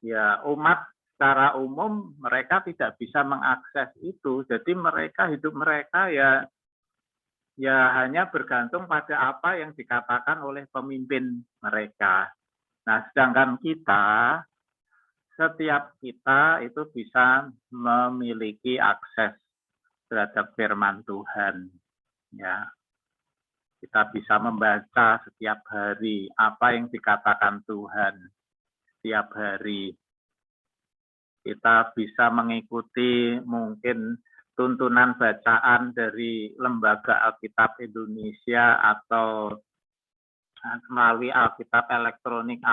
ya umat secara umum mereka tidak bisa mengakses itu. Jadi mereka hidup mereka ya hanya bergantung pada apa yang dikatakan oleh pemimpin mereka. Nah, sedangkan kita, setiap kita itu bisa memiliki akses terhadap firman Tuhan. Ya, kita bisa membaca setiap hari apa yang dikatakan Tuhan setiap hari. Kita bisa mengikuti mungkin tuntunan bacaan dari Lembaga Alkitab Indonesia atau melalui Alkitab elektronik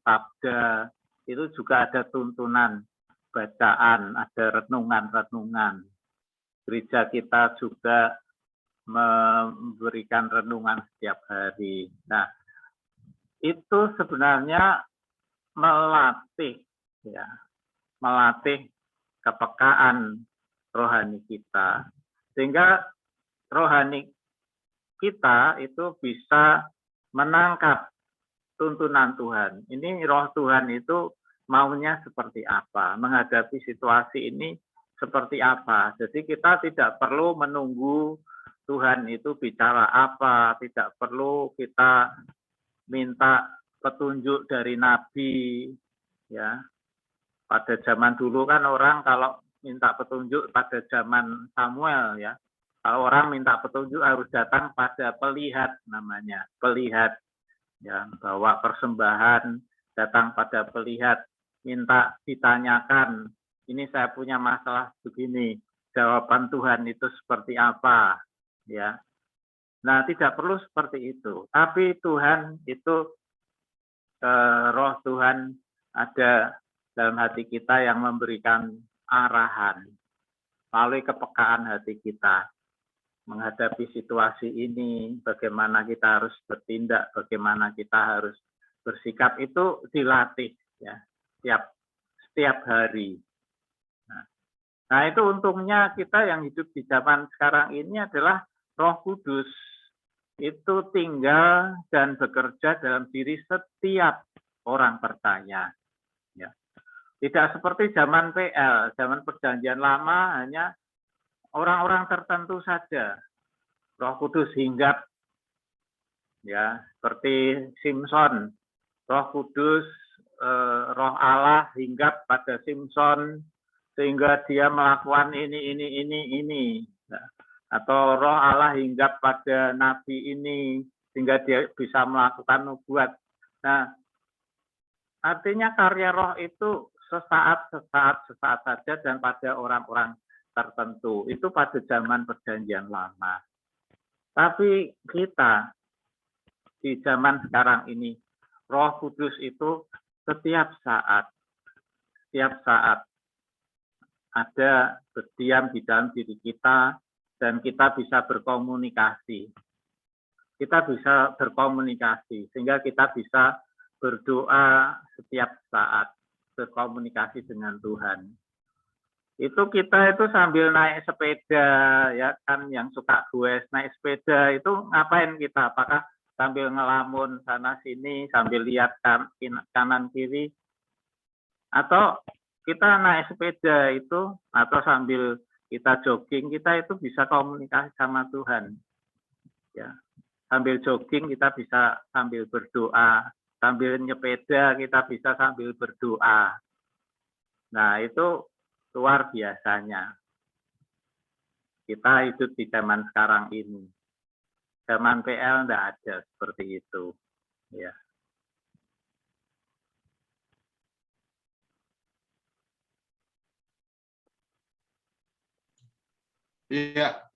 Sabda, itu juga ada tuntunan bacaan, ada renungan-renungan. Gereja kita juga memberikan renungan setiap hari. Nah, itu sebenarnya melatih kepekaan rohani kita, sehingga rohani kita itu bisa menangkap tuntunan Tuhan. Ini roh Tuhan itu maunya seperti apa, menghadapi situasi ini seperti apa. Jadi kita tidak perlu menunggu Tuhan itu bicara apa, tidak perlu kita minta petunjuk dari nabi, ya. Pada zaman dulu kan orang kalau minta petunjuk pada zaman Samuel, ya. Kalau orang minta petunjuk harus datang pada pelihat namanya, pelihat, ya, bawa persembahan, datang pada pelihat, minta ditanyakan, ini saya punya masalah begini, jawaban Tuhan itu seperti apa, ya. Nah, tidak perlu seperti itu. Tapi Tuhan itu, roh Tuhan ada dalam hati kita yang memberikan arahan melalui kepekaan hati kita menghadapi situasi ini, bagaimana kita harus bertindak, bagaimana kita harus bersikap, itu dilatih, ya, setiap hari. Nah, itu untungnya kita yang hidup di zaman sekarang ini adalah Roh Kudus itu tinggal dan bekerja dalam diri setiap orang percaya. Ya. Tidak seperti zaman PL, zaman Perjanjian Lama hanya orang-orang tertentu saja. Roh Kudus hinggap, ya, seperti Simson, Roh Kudus, Roh Allah hinggap pada Simson sehingga dia melakukan ini. Ya. Atau Roh Allah hinggap pada nabi ini sehingga dia bisa melakukan nubuat. Nah, artinya karya Roh itu sesaat saja dan pada orang-orang tertentu. Itu pada zaman Perjanjian Lama. Tapi kita di zaman sekarang ini, Roh Kudus itu setiap saat ada berdiam di dalam diri kita dan kita bisa berkomunikasi. Kita bisa berkomunikasi sehingga kita bisa berdoa setiap saat, berkomunikasi dengan Tuhan. Itu kita itu sambil naik sepeda, ya kan, yang suka goes naik sepeda itu ngapain kita? Apakah sambil ngelamun sana sini, sambil lihat kanan kiri, atau kita naik sepeda itu, atau sambil kita jogging, kita itu bisa komunikasi sama Tuhan. Ya, sambil jogging kita bisa sambil berdoa, sambil nyepeda kita bisa sambil berdoa. Nah, itu luar biasanya. Kita hidup di zaman sekarang ini. Zaman PL enggak ada seperti itu. Ya. Iya,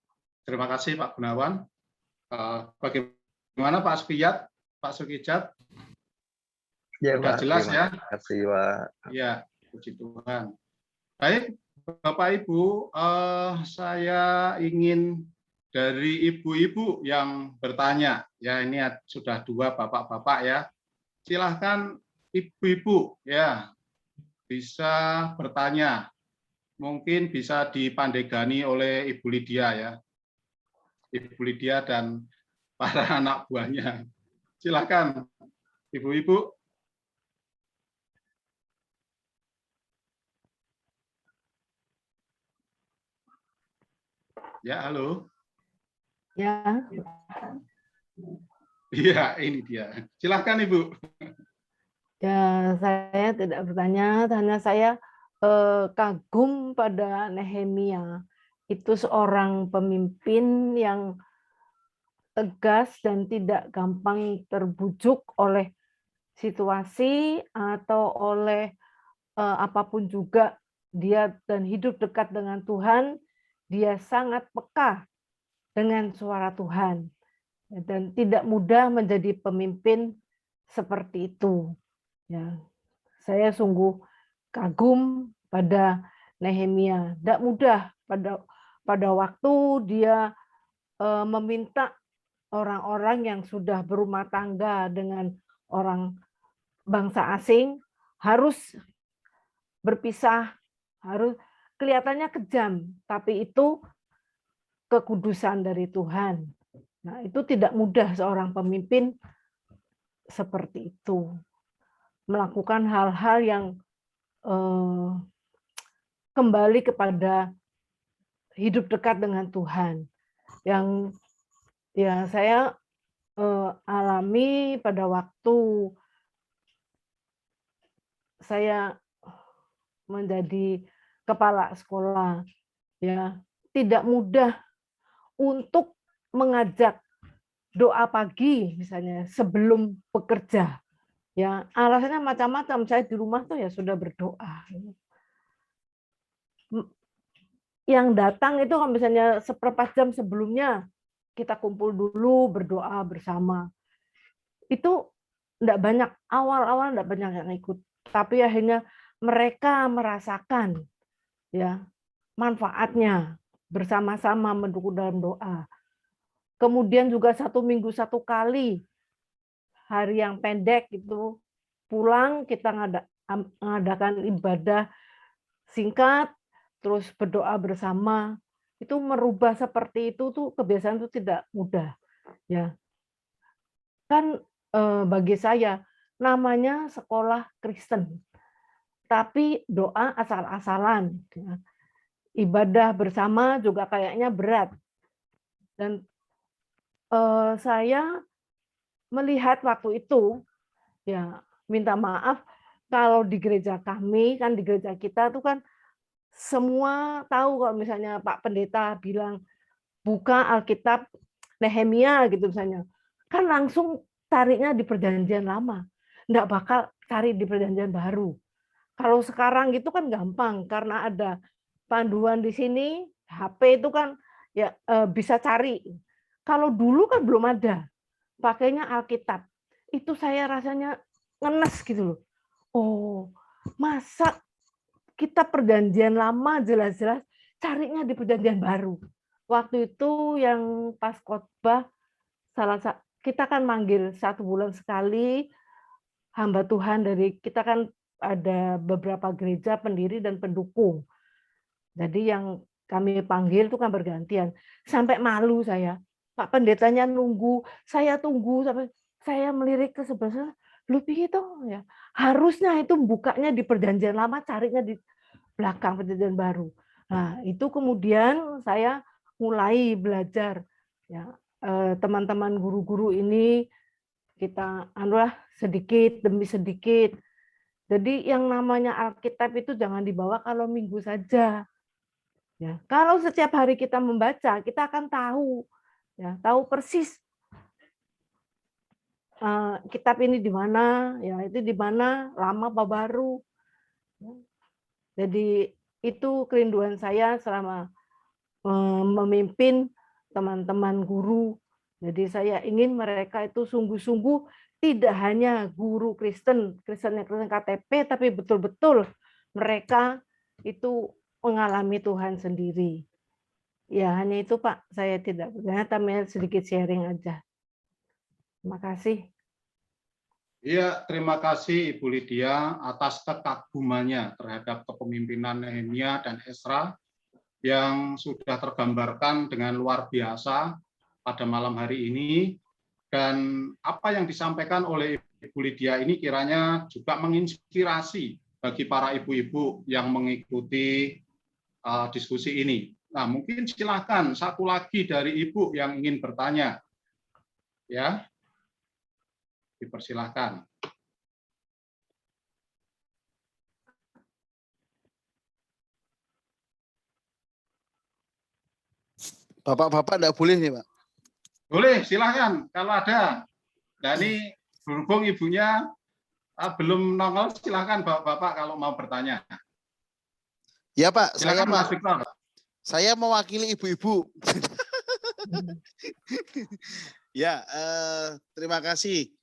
terima kasih Pak Gunawan. Bagaimana Pak Sukiyat, Pak Sukijat? Ya, sudah Pak, jelas ya? Terima kasih, Pak. Ya, puji Tuhan. Baik, Bapak Ibu, saya ingin dari ibu-ibu yang bertanya. Ya, ini sudah 2 bapak-bapak ya. Silahkan ibu-ibu ya bisa bertanya. Mungkin bisa dipandegani oleh Ibu Lydia ya. Ibu Lydia dan para anak buahnya. Silakan, Ibu-ibu. Ya, halo. Ya. Iya, ini dia. Silakan, Ibu. Ya, saya tidak bertanya, hanya saya kagum pada Nehemia. Itu seorang pemimpin yang tegas dan tidak gampang terbujuk oleh situasi atau oleh apapun juga. Dia dan hidup dekat dengan Tuhan, dia sangat peka dengan suara Tuhan. Dan tidak mudah menjadi pemimpin seperti itu. Ya, saya sungguh kagum pada Nehemia. Tidak mudah pada waktu dia meminta orang-orang yang sudah berumah tangga dengan orang bangsa asing harus berpisah, harus kelihatannya kejam, tapi itu kekudusan dari Tuhan. Nah, itu tidak mudah seorang pemimpin seperti itu. Melakukan hal-hal yang kembali kepada hidup dekat dengan Tuhan, yang ya saya alami pada waktu saya menjadi kepala sekolah, ya tidak mudah untuk mengajak doa pagi misalnya sebelum bekerja, ya alasannya macam-macam. Saya di rumah tuh ya sudah berdoa. Yang datang itu kalau misalnya seperempat jam sebelumnya kita kumpul dulu berdoa bersama. Itu enggak banyak, awal-awal enggak banyak yang ikut, tapi akhirnya mereka merasakan ya manfaatnya bersama-sama mendukung dalam doa. Kemudian juga 1 minggu 1 kali hari yang pendek itu pulang kita mengadakan ibadah singkat terus berdoa bersama. Itu merubah seperti itu tuh kebiasaan itu tidak mudah ya. Kan bagi saya namanya sekolah Kristen. Tapi doa asal-asalan. Ibadah bersama juga kayaknya berat. Dan saya melihat waktu itu, ya minta maaf, kalau di gereja kami, kan di gereja kita tuh kan semua tahu kalau misalnya Pak Pendeta bilang, buka Alkitab Nehemia gitu misalnya. Kan langsung carinya di Perjanjian Lama. Nggak bakal cari di Perjanjian Baru. Kalau sekarang gitu kan gampang karena ada panduan di sini, HP itu kan ya bisa cari. Kalau dulu kan belum ada, pakainya Alkitab. Itu saya rasanya ngenes gitu loh. Oh, masa kita Perjanjian Lama jelas-jelas carinya di Perjanjian Baru. Waktu itu yang pas khotbah kita kan manggil 1 bulan sekali hamba Tuhan dari kita kan ada beberapa gereja pendiri dan pendukung. Jadi yang kami panggil itu kan bergantian. Sampai malu saya. Pak Pendetanya nunggu, saya tunggu sampai saya melirik ke sebelah sana. Lu piye toh ya? Harusnya itu bukanya di Perjanjian Lama, carinya di belakang Perjanjian Baru. Nah, itu kemudian saya mulai belajar ya teman-teman guru-guru ini kita sedikit demi sedikit. Jadi yang namanya Alkitab itu jangan dibawa kalau minggu saja. Ya, kalau setiap hari kita membaca, kita akan tahu, ya, tahu persis kitab ini di mana, ya itu di mana, lama apa baru. Jadi itu kerinduan saya selama memimpin teman-teman guru. Jadi saya ingin mereka itu sungguh-sungguh tidak hanya guru Kristen KTP, tapi betul-betul mereka itu mengalami Tuhan sendiri. Ya hanya itu Pak, saya tidak bertanya, tapi sedikit sharing aja. Terima kasih. Iya, terima kasih Ibu Lydia atas kekagumannya terhadap kepemimpinan Nehemia dan Ezra yang sudah tergambarkan dengan luar biasa pada malam hari ini. Dan apa yang disampaikan oleh Ibu Lydia ini kiranya juga menginspirasi bagi para ibu-ibu yang mengikuti diskusi ini. Nah, mungkin silakan satu lagi dari Ibu yang ingin bertanya. Ya. Dipersilahkan. Bapak-bapak enggak boleh nih, Pak. Boleh, silahkan kalau ada. Nah, ini berhubung ibunya belum nongol, silahkan Bapak-bapak kalau mau bertanya. Ya Pak, silakan Mas Victor. Saya mewakili ibu-ibu. Ya, terima kasih.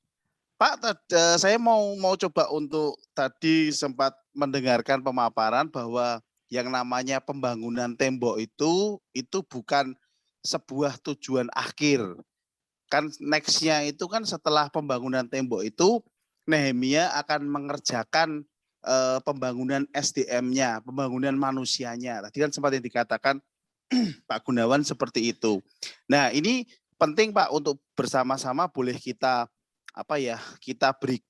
Pak, saya mau coba untuk tadi sempat mendengarkan pemaparan bahwa yang namanya pembangunan tembok itu bukan sebuah tujuan akhir. Kan next-nya itu kan setelah pembangunan tembok itu Nehemia akan mengerjakan pembangunan SDM-nya, pembangunan manusianya. Tadi kan sempat yang dikatakan Pak Gunawan seperti itu. Nah, ini penting Pak untuk bersama-sama boleh kita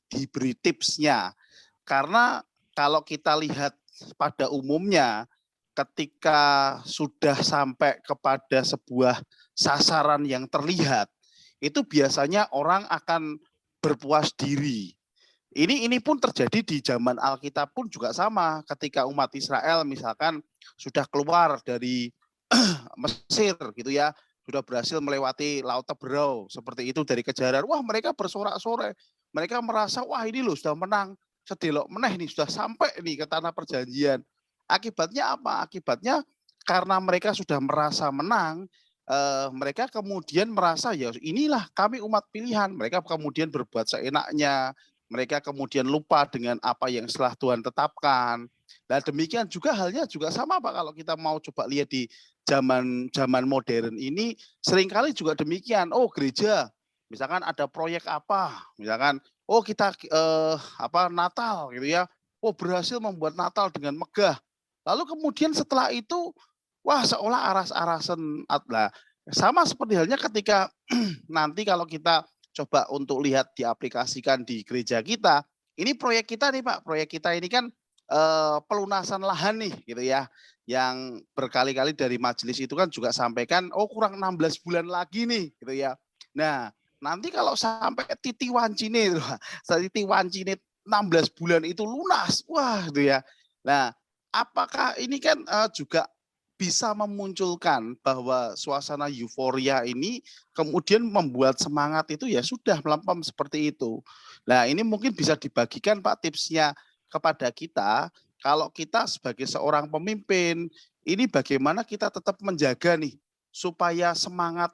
diberi tipsnya. Karena kalau kita lihat pada umumnya ketika sudah sampai kepada sebuah sasaran yang terlihat, itu biasanya orang akan berpuas diri. Ini pun terjadi di zaman Alkitab pun juga sama. Ketika umat Israel misalkan sudah keluar dari Mesir gitu ya, sudah berhasil melewati Laut Teberau seperti itu dari kejaran. Wah, mereka bersorak-sorai. Mereka merasa wah ini loh sudah menang. Sedelok meneh nih sudah sampai nih ke tanah perjanjian. Akibatnya apa? Akibatnya karena mereka sudah merasa menang, mereka kemudian merasa ya inilah kami umat pilihan. Mereka kemudian berbuat seenaknya. Mereka kemudian lupa dengan apa yang setelah Tuhan tetapkan. Nah demikian juga halnya juga sama Pak, kalau kita mau coba lihat di zaman modern ini seringkali juga demikian. Oh gereja, misalkan ada proyek apa, misalkan oh kita Natal gitu ya, oh berhasil membuat Natal dengan megah. Lalu kemudian setelah itu, wah seolah aras-arasan. Nah, sama seperti halnya ketika nanti kalau kita coba untuk lihat diaplikasikan di gereja kita, ini proyek kita nih Pak, proyek kita ini kan pelunasan lahan nih gitu ya, yang berkali-kali dari majelis itu kan juga sampaikan, oh kurang 16 bulan lagi nih gitu ya. Nah nanti kalau sampai titi wancine 16 bulan itu lunas, wah gitu ya. Nah apakah ini kan juga bisa memunculkan bahwa suasana euforia ini kemudian membuat semangat itu ya sudah melempem seperti itu. Nah ini mungkin bisa dibagikan Pak tipsnya kepada kita, kalau kita sebagai seorang pemimpin, ini bagaimana kita tetap menjaga nih, supaya semangat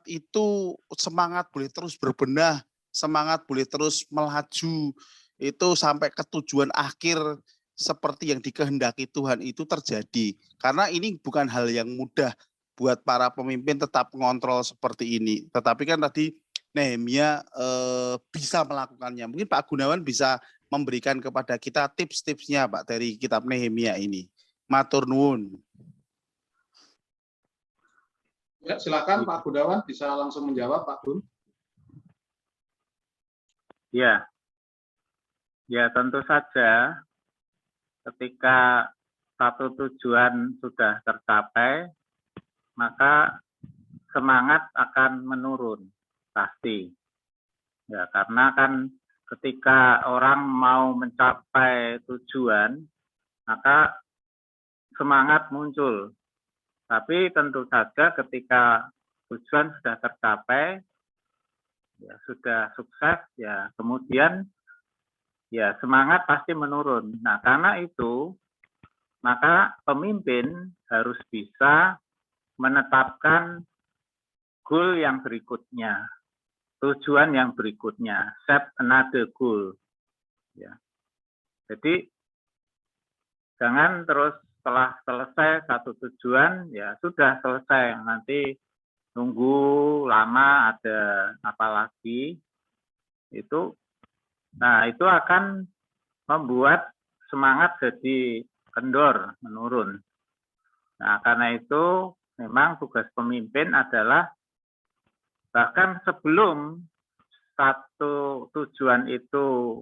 boleh terus berbenah, semangat boleh terus melaju, itu sampai ke tujuan akhir, seperti yang dikehendaki Tuhan itu terjadi. Karena ini bukan hal yang mudah buat para pemimpin tetap mengontrol seperti ini. Tetapi kan tadi Nehemia bisa melakukannya. Mungkin Pak Gunawan bisa memberikan kepada kita tips-tipsnya Pak dari kitab Nehemia ini. Matur nuwun. Ya, silakan Pak Gunawan bisa langsung menjawab Pak Gun. Ya, tentu saja ketika satu tujuan sudah tercapai, maka semangat akan menurun, pasti. Ya, karena kan ketika orang mau mencapai tujuan, maka semangat muncul. Tapi tentu saja ketika tujuan sudah tercapai, ya sudah sukses, ya kemudian ya semangat pasti menurun. Nah, karena itu maka pemimpin harus bisa menetapkan goal yang berikutnya, tujuan yang berikutnya, set another goal. Ya. Jadi jangan terus setelah selesai satu tujuan ya sudah selesai, nanti nunggu lama ada apa lagi itu. Nah, itu akan membuat semangat jadi kendor, menurun. Nah, karena itu memang tugas pemimpin adalah bahkan sebelum satu tujuan itu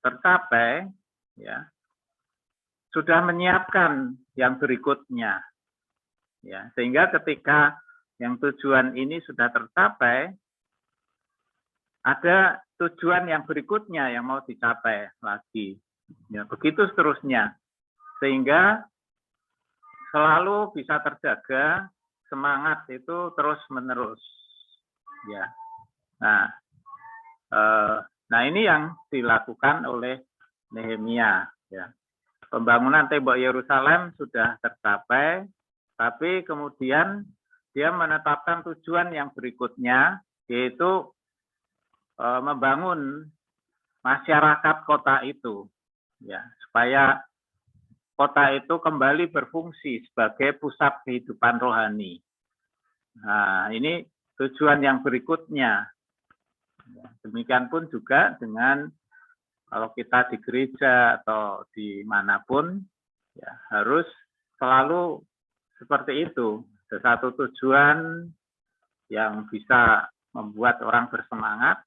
tercapai, ya, sudah menyiapkan yang berikutnya. Ya, sehingga ketika yang tujuan ini sudah tercapai, ada tujuan yang berikutnya yang mau dicapai lagi. Ya, begitu seterusnya. Sehingga selalu bisa terjaga semangat itu terus-menerus. Ya. Nah, ini yang dilakukan oleh Nehemia. Ya. Pembangunan tembok Yerusalem sudah tercapai, tapi kemudian dia menetapkan tujuan yang berikutnya, yaitu membangun masyarakat kota itu, ya, supaya kota itu kembali berfungsi sebagai pusat kehidupan rohani. Nah, ini tujuan yang berikutnya. Demikian pun juga dengan kalau kita di gereja atau dimanapun, ya harus selalu seperti itu. Ada satu tujuan yang bisa membuat orang bersemangat,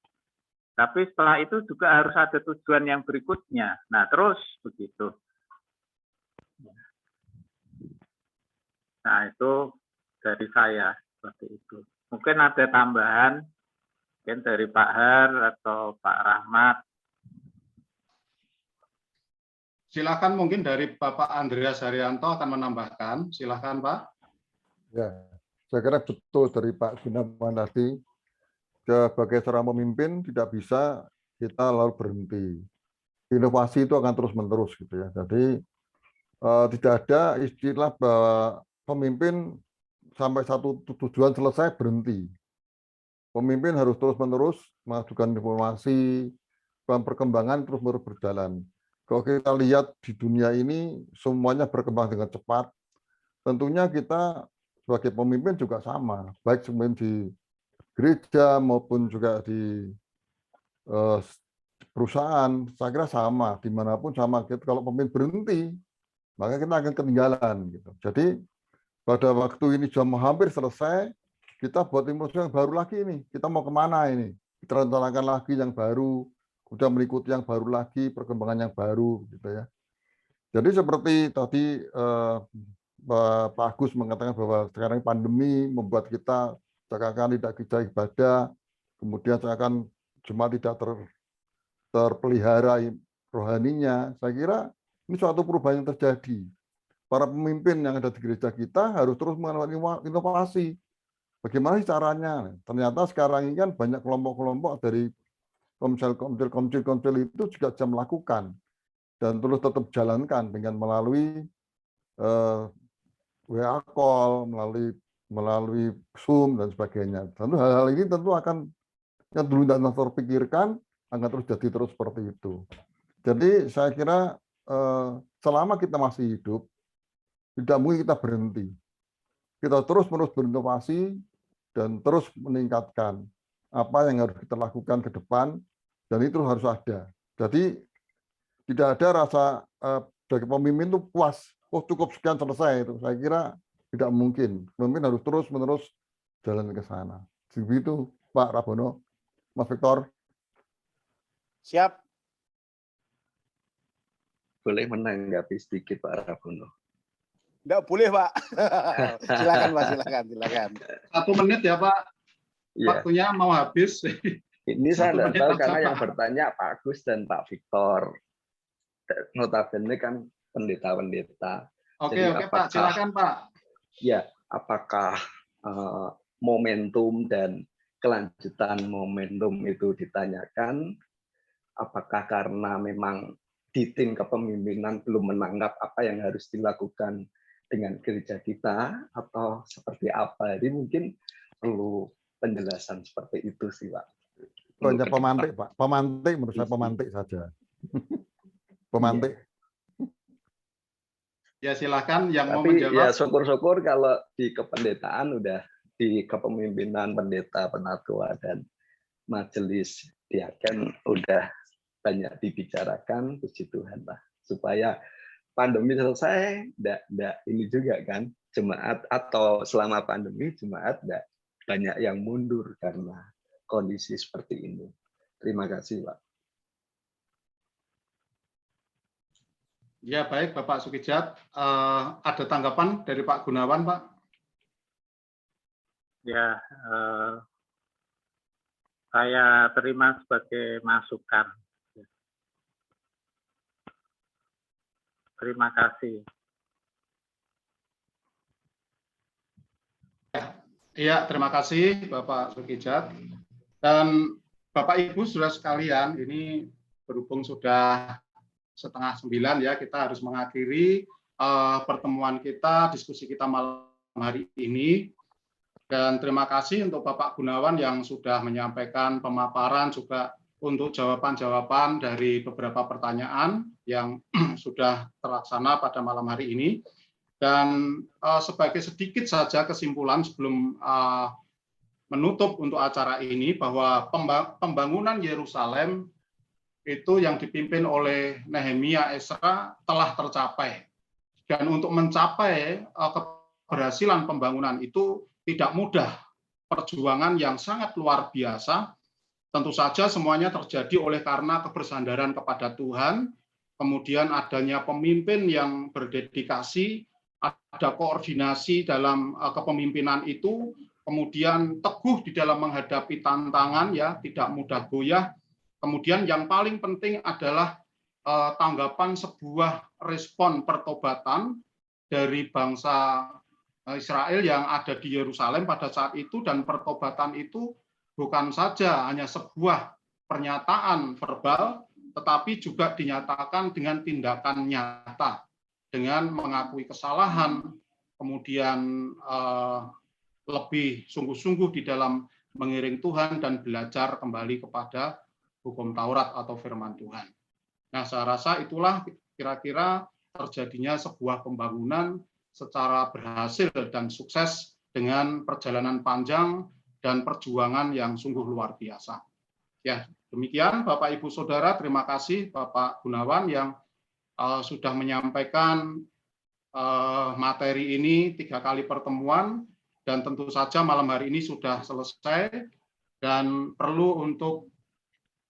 tapi setelah itu juga harus ada tujuan yang berikutnya. Nah, terus begitu. Nah, itu dari saya seperti itu. Mungkin ada tambahan, mungkin dari Pak Har atau Pak Rahmat. Silakan mungkin dari Bapak Andreas Haryanto akan menambahkan. Silakan Pak. Ya, saya kira betul dari Pak Gunawan tadi. Sebagai seorang pemimpin tidak bisa kita lalu berhenti. Inovasi itu akan terus menerus gitu ya. Jadi tidak ada istilah bahwa pemimpin sampai satu tujuan selesai berhenti. Pemimpin harus terus menerus mengajukan informasi dan perkembangan terus menerus berjalan. Kalau kita lihat di dunia ini semuanya berkembang dengan cepat, tentunya kita sebagai pemimpin juga sama, baik sebenarnya di gereja maupun juga di perusahaan, saya kira sama, dimanapun sama. Kalau pemimpin berhenti, maka kita akan ketinggalan. Gitu. Jadi pada waktu ini sudah hampir selesai, kita buat informasi yang baru lagi ini. Kita mau kemana ini? Kita rencanakan lagi yang baru, udah mengikuti yang baru lagi, perkembangan yang baru, gitu ya. Jadi seperti tadi Pak Agus mengatakan bahwa sekarang pandemi membuat kita seakan tidak bisa ibadah, kemudian seakan cuma tidak terpelihara rohaninya. Saya kira ini suatu perubahan yang terjadi. Para pemimpin yang ada di gereja kita harus terus melakukan inovasi. Bagaimana caranya? Ternyata sekarang ini kan banyak kelompok-kelompok dari komsel itu juga bisa melakukan dan terus tetap jalankan dengan melalui WA call, melalui Zoom dan sebagainya. Tentu hal-hal ini tentu akan yang dulu tidak terpikirkan akan terus jadi terus seperti itu. Jadi saya kira selama kita masih hidup tidak mungkin kita berhenti. Kita terus menerus berinovasi dan terus meningkatkan apa yang harus kita lakukan ke depan. Dan itu harus ada. Jadi tidak ada rasa dari pemimpin itu puas, oh cukup sekian selesai itu. Saya kira tidak mungkin. Pemimpin harus terus-menerus jalan ke sana. Begitu Pak Rabono, Mas Victor. Siap. Boleh menanggapi sedikit Pak Rabono? Enggak boleh Pak. Silakan Pak, silakan. 1 menit ya Pak. Ya. Waktunya mau habis. Ini saya tidak tahu karena yang bertanya Pak Agus dan Pak Victor. Notabene kan pendeta-pendeta. Oke, Pak, silakan Pak. Ya, apakah momentum dan kelanjutan momentum itu ditanyakan? Apakah karena memang di tim kepemimpinan belum menanggap apa yang harus dilakukan dengan gereja kita atau seperti apa? Jadi mungkin perlu penjelasan seperti itu sih Pak. Hanya pemantik, Pak. Pemantik menurut saya pemantik saja. Pemantik. Ya silakan yang mau Tapi menjawab. ya syukur-syukur kalau di kependetaan udah di kepemimpinan pendeta, penatua dan majelis diaken udah banyak dibicarakan, puji Tuhan lah. Supaya pandemi selesai, enggak ini juga kan jemaat atau selama pandemi jemaat enggak banyak yang mundur karena kondisi seperti ini. Terima kasih, Pak. Ya, baik Bapak Sukijat. Ada tanggapan dari Pak Gunawan, Pak? Ya, saya terima sebagai masukan. Terima kasih. Iya, terima kasih Bapak Sukijat. Dan Bapak Ibu saudara sekalian, ini berhubung sudah 8:30 ya, kita harus mengakhiri pertemuan kita, diskusi kita malam hari ini. Dan terima kasih untuk Bapak Gunawan yang sudah menyampaikan pemaparan, juga untuk jawaban-jawaban dari beberapa pertanyaan yang sudah terlaksana pada malam hari ini. Dan sebagai sedikit saja kesimpulan sebelum menutup untuk acara ini, bahwa pembangunan Yerusalem itu yang dipimpin oleh Nehemia Ezra telah tercapai. Dan untuk mencapai keberhasilan pembangunan itu tidak mudah, perjuangan yang sangat luar biasa. Tentu saja semuanya terjadi oleh karena kebersandaran kepada Tuhan, kemudian adanya pemimpin yang berdedikasi, ada koordinasi dalam kepemimpinan itu, kemudian teguh di dalam menghadapi tantangan, ya, tidak mudah goyah. Kemudian yang paling penting adalah tanggapan sebuah respon pertobatan dari bangsa Israel yang ada di Yerusalem pada saat itu, dan pertobatan itu bukan saja hanya sebuah pernyataan verbal, tetapi juga dinyatakan dengan tindakan nyata, dengan mengakui kesalahan, kemudian lebih sungguh-sungguh di dalam mengiring Tuhan dan belajar kembali kepada hukum Taurat atau firman Tuhan. Nah, saya rasa itulah kira-kira terjadinya sebuah pembangunan secara berhasil dan sukses dengan perjalanan panjang dan perjuangan yang sungguh luar biasa. Ya, demikian Bapak Ibu Saudara, terima kasih Bapak Gunawan yang sudah menyampaikan materi ini 3 kali pertemuan, dan tentu saja malam hari ini sudah selesai, dan perlu untuk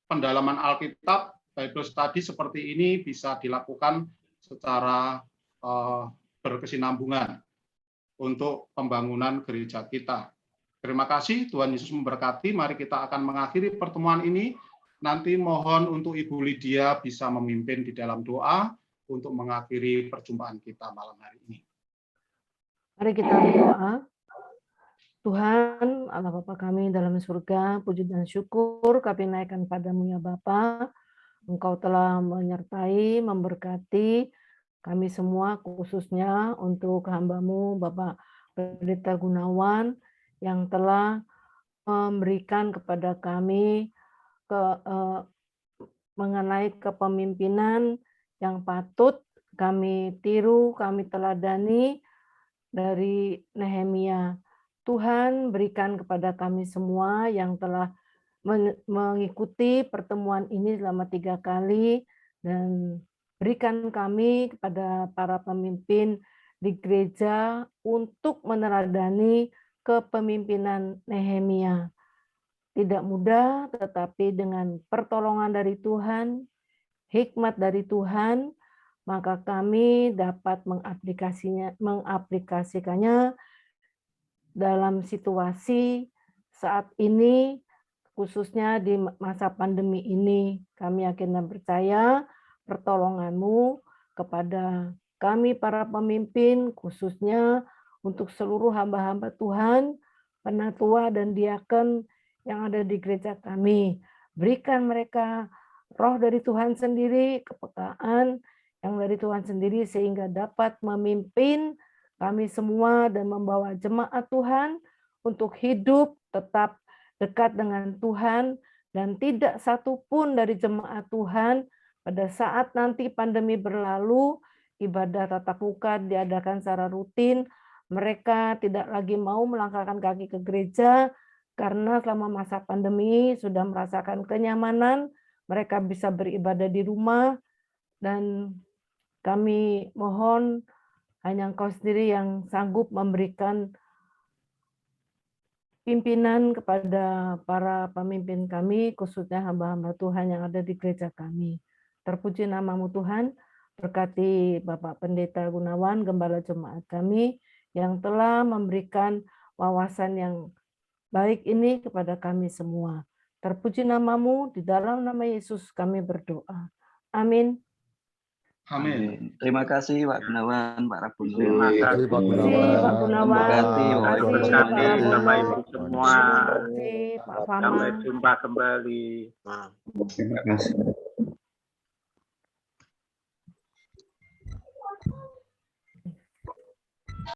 pendalaman Alkitab, Bible study seperti ini bisa dilakukan secara berkesinambungan untuk pembangunan gereja kita. Terima kasih, Tuhan Yesus memberkati. Mari kita akan mengakhiri pertemuan ini. Nanti mohon untuk Ibu Lydia bisa memimpin di dalam doa untuk mengakhiri perjumpaan kita malam hari ini. Mari kita berdoa. Tuhan, Allah Bapa kami dalam surga, puji dan syukur kami naikkan padamu ya Bapa. Engkau telah menyertai, memberkati kami semua, khususnya untuk hamba-Mu Bapak Pendeta Gunawan yang telah memberikan kepada kami mengenai kepemimpinan yang patut kami tiru, kami teladani dari Nehemia. Tuhan berikan kepada kami semua yang telah mengikuti pertemuan ini selama 3 kali, dan berikan kami kepada para pemimpin di gereja untuk meneladani kepemimpinan Nehemia. Tidak mudah, tetapi dengan pertolongan dari Tuhan, hikmat dari Tuhan, maka kami dapat mengaplikasikannya dalam situasi saat ini, khususnya di masa pandemi ini. Kami yakin dan percaya pertolongan-Mu kepada kami para pemimpin, khususnya untuk seluruh hamba-hamba Tuhan, penatua dan diaken yang ada di gereja kami. Berikan mereka roh dari Tuhan sendiri, kepekaan yang dari Tuhan sendiri, sehingga dapat memimpin kami semua dan membawa jemaat Tuhan untuk hidup tetap dekat dengan Tuhan, dan tidak satu pun dari jemaat Tuhan pada saat nanti pandemi berlalu, ibadah tatap muka diadakan secara rutin, mereka tidak lagi mau melangkahkan kaki ke gereja karena selama masa pandemi sudah merasakan kenyamanan, mereka bisa beribadah di rumah, dan kami mohon hanya Engkau sendiri yang sanggup memberikan pimpinan kepada para pemimpin kami, khususnya hamba-hamba Tuhan yang ada di gereja kami. Terpuji nama-Mu Tuhan, berkati Bapak Pendeta Gunawan, Gembala Jemaat kami, yang telah memberikan wawasan yang baik ini kepada kami semua. Terpuji nama-Mu, di dalam nama Yesus kami berdoa. Amin. Amin. Terima kasih Pak Gunawan, Pak Rabun. Terima kasih Pak Pak Gunawan. Terima kasih, Terima kasih Terima Pak kasih Bapak Rabono. Ibu semua. Terima kasih Pak Fama. Sampai jumpa kembali. Terima kasih.